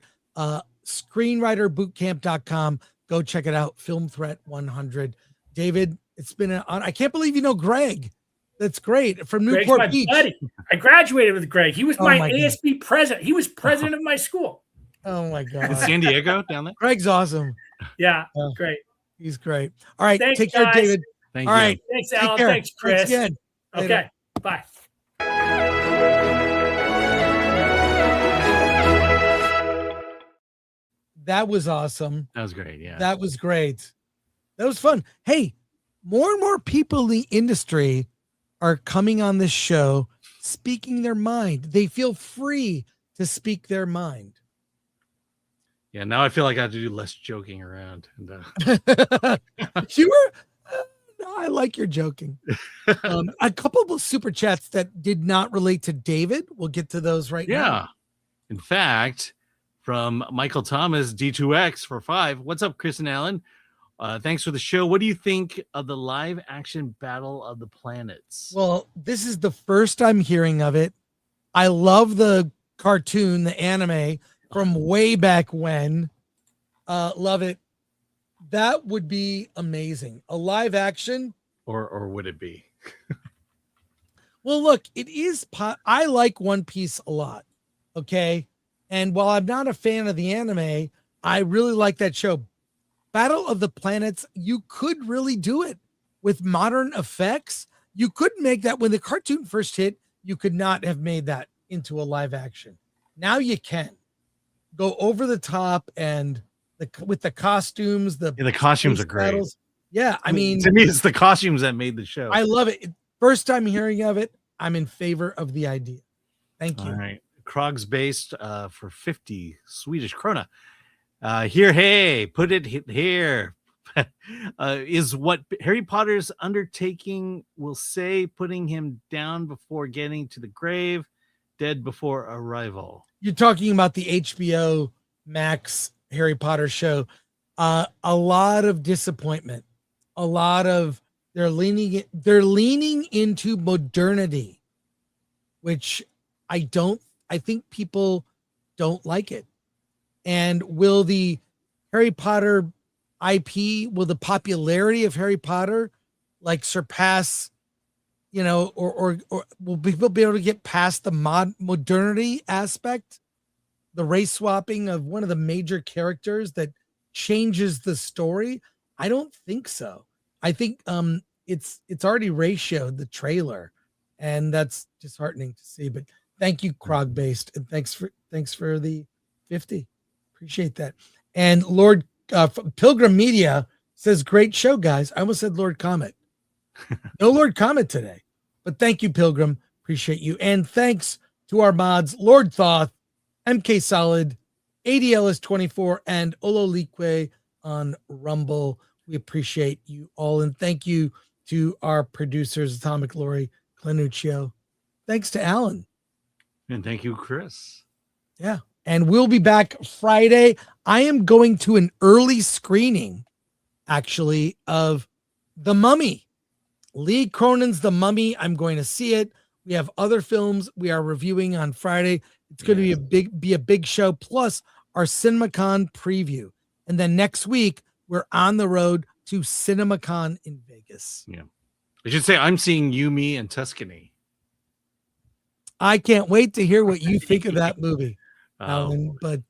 Screenwriterbootcamp.com. Go check it out. Film Threat 100. David, it's been I can't believe you know Greg. That's great. From Newport Greg's my Beach. buddy. I graduated with Greg. He was my my God. ASB president. He was president of my school. Oh my God. In San Diego down there? Greg's awesome. Yeah, great. He's great. All right. Thanks, take care, guys. David. Thank All you. right. Thanks, Take Alan. care. Thanks, Chris. again. Later. Okay, bye. That was awesome. That was great. Yeah. That was great. That was fun. Hey, more and more people in the industry are coming on this show speaking their mind. They feel free to speak their mind. Yeah. Now I feel like I have to do less joking around. And, You were, no, I like your joking. A couple of super chats that did not relate to David. We'll get to those right now. yeah. In fact, from Michael Thomas, D2X for 5. What's up, Chris and Alan? Thanks for the show. What do you think of the live action Battle of the Planets? Well, this is the first I'm hearing of it. I love the cartoon, the anime from way back when. Love it. That would be amazing. A live action. Or would it be? Well, look, it is. I like One Piece a lot. Okay. And while I'm not a fan of the anime, I really like that show. Battle of the Planets, you could really do it with modern effects. You could make that when the cartoon first hit, you could not have made that into a live action. Now you can go over the top and with the costumes, the costumes are great. battles. Yeah, I mean, to me, it's the costumes that made the show. I love it. First time hearing of it, I'm in favor of the idea. Thank you. All right. Krogs based for 50 Swedish krona. Here, hey, put it here. Is what Harry Potter's undertaking will say, putting him down before getting to the grave, dead before arrival. You're talking about the HBO Max Harry Potter show. A lot of disappointment. A lot of they're leaning into modernity, which I think people don't like it. And will the Harry Potter IP, will the popularity of Harry Potter like surpass, or will people be able to get past the modernity aspect, the race swapping of one of the major characters that changes the story? I don't think so. I think it's already ratioed the trailer, and that's disheartening to see. But thank you, Krog Based, and thanks for the 50. Appreciate that. And Lord Pilgrim Media says, great show, guys. I almost said Lord Comet. No Lord Comet today, but thank you, Pilgrim. Appreciate you. And thanks to our mods, Lord Thoth, MK Solid, ADLS24, and Ololique on Rumble. We appreciate you all. And thank you to our producers, Atomic Lori, Clanuccio. Thanks to Alan. And thank you, Chris. Yeah. And we'll be back Friday. I am going to an early screening, actually, of The Mummy. Lee Cronin's The Mummy. I'm going to see it. We have other films we are reviewing on Friday. It's going to be a big show, plus our CinemaCon preview. And then next week, we're on the road to CinemaCon in Vegas. Yeah. I should say I'm seeing You, Me, and Tuscany. I can't wait to hear what you think of that movie, Alan. But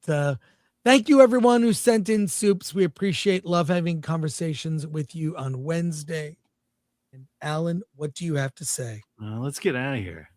thank you, everyone who sent in soups. We love having conversations with you on Wednesday. And Alan, what do you have to say? Let's get out of here.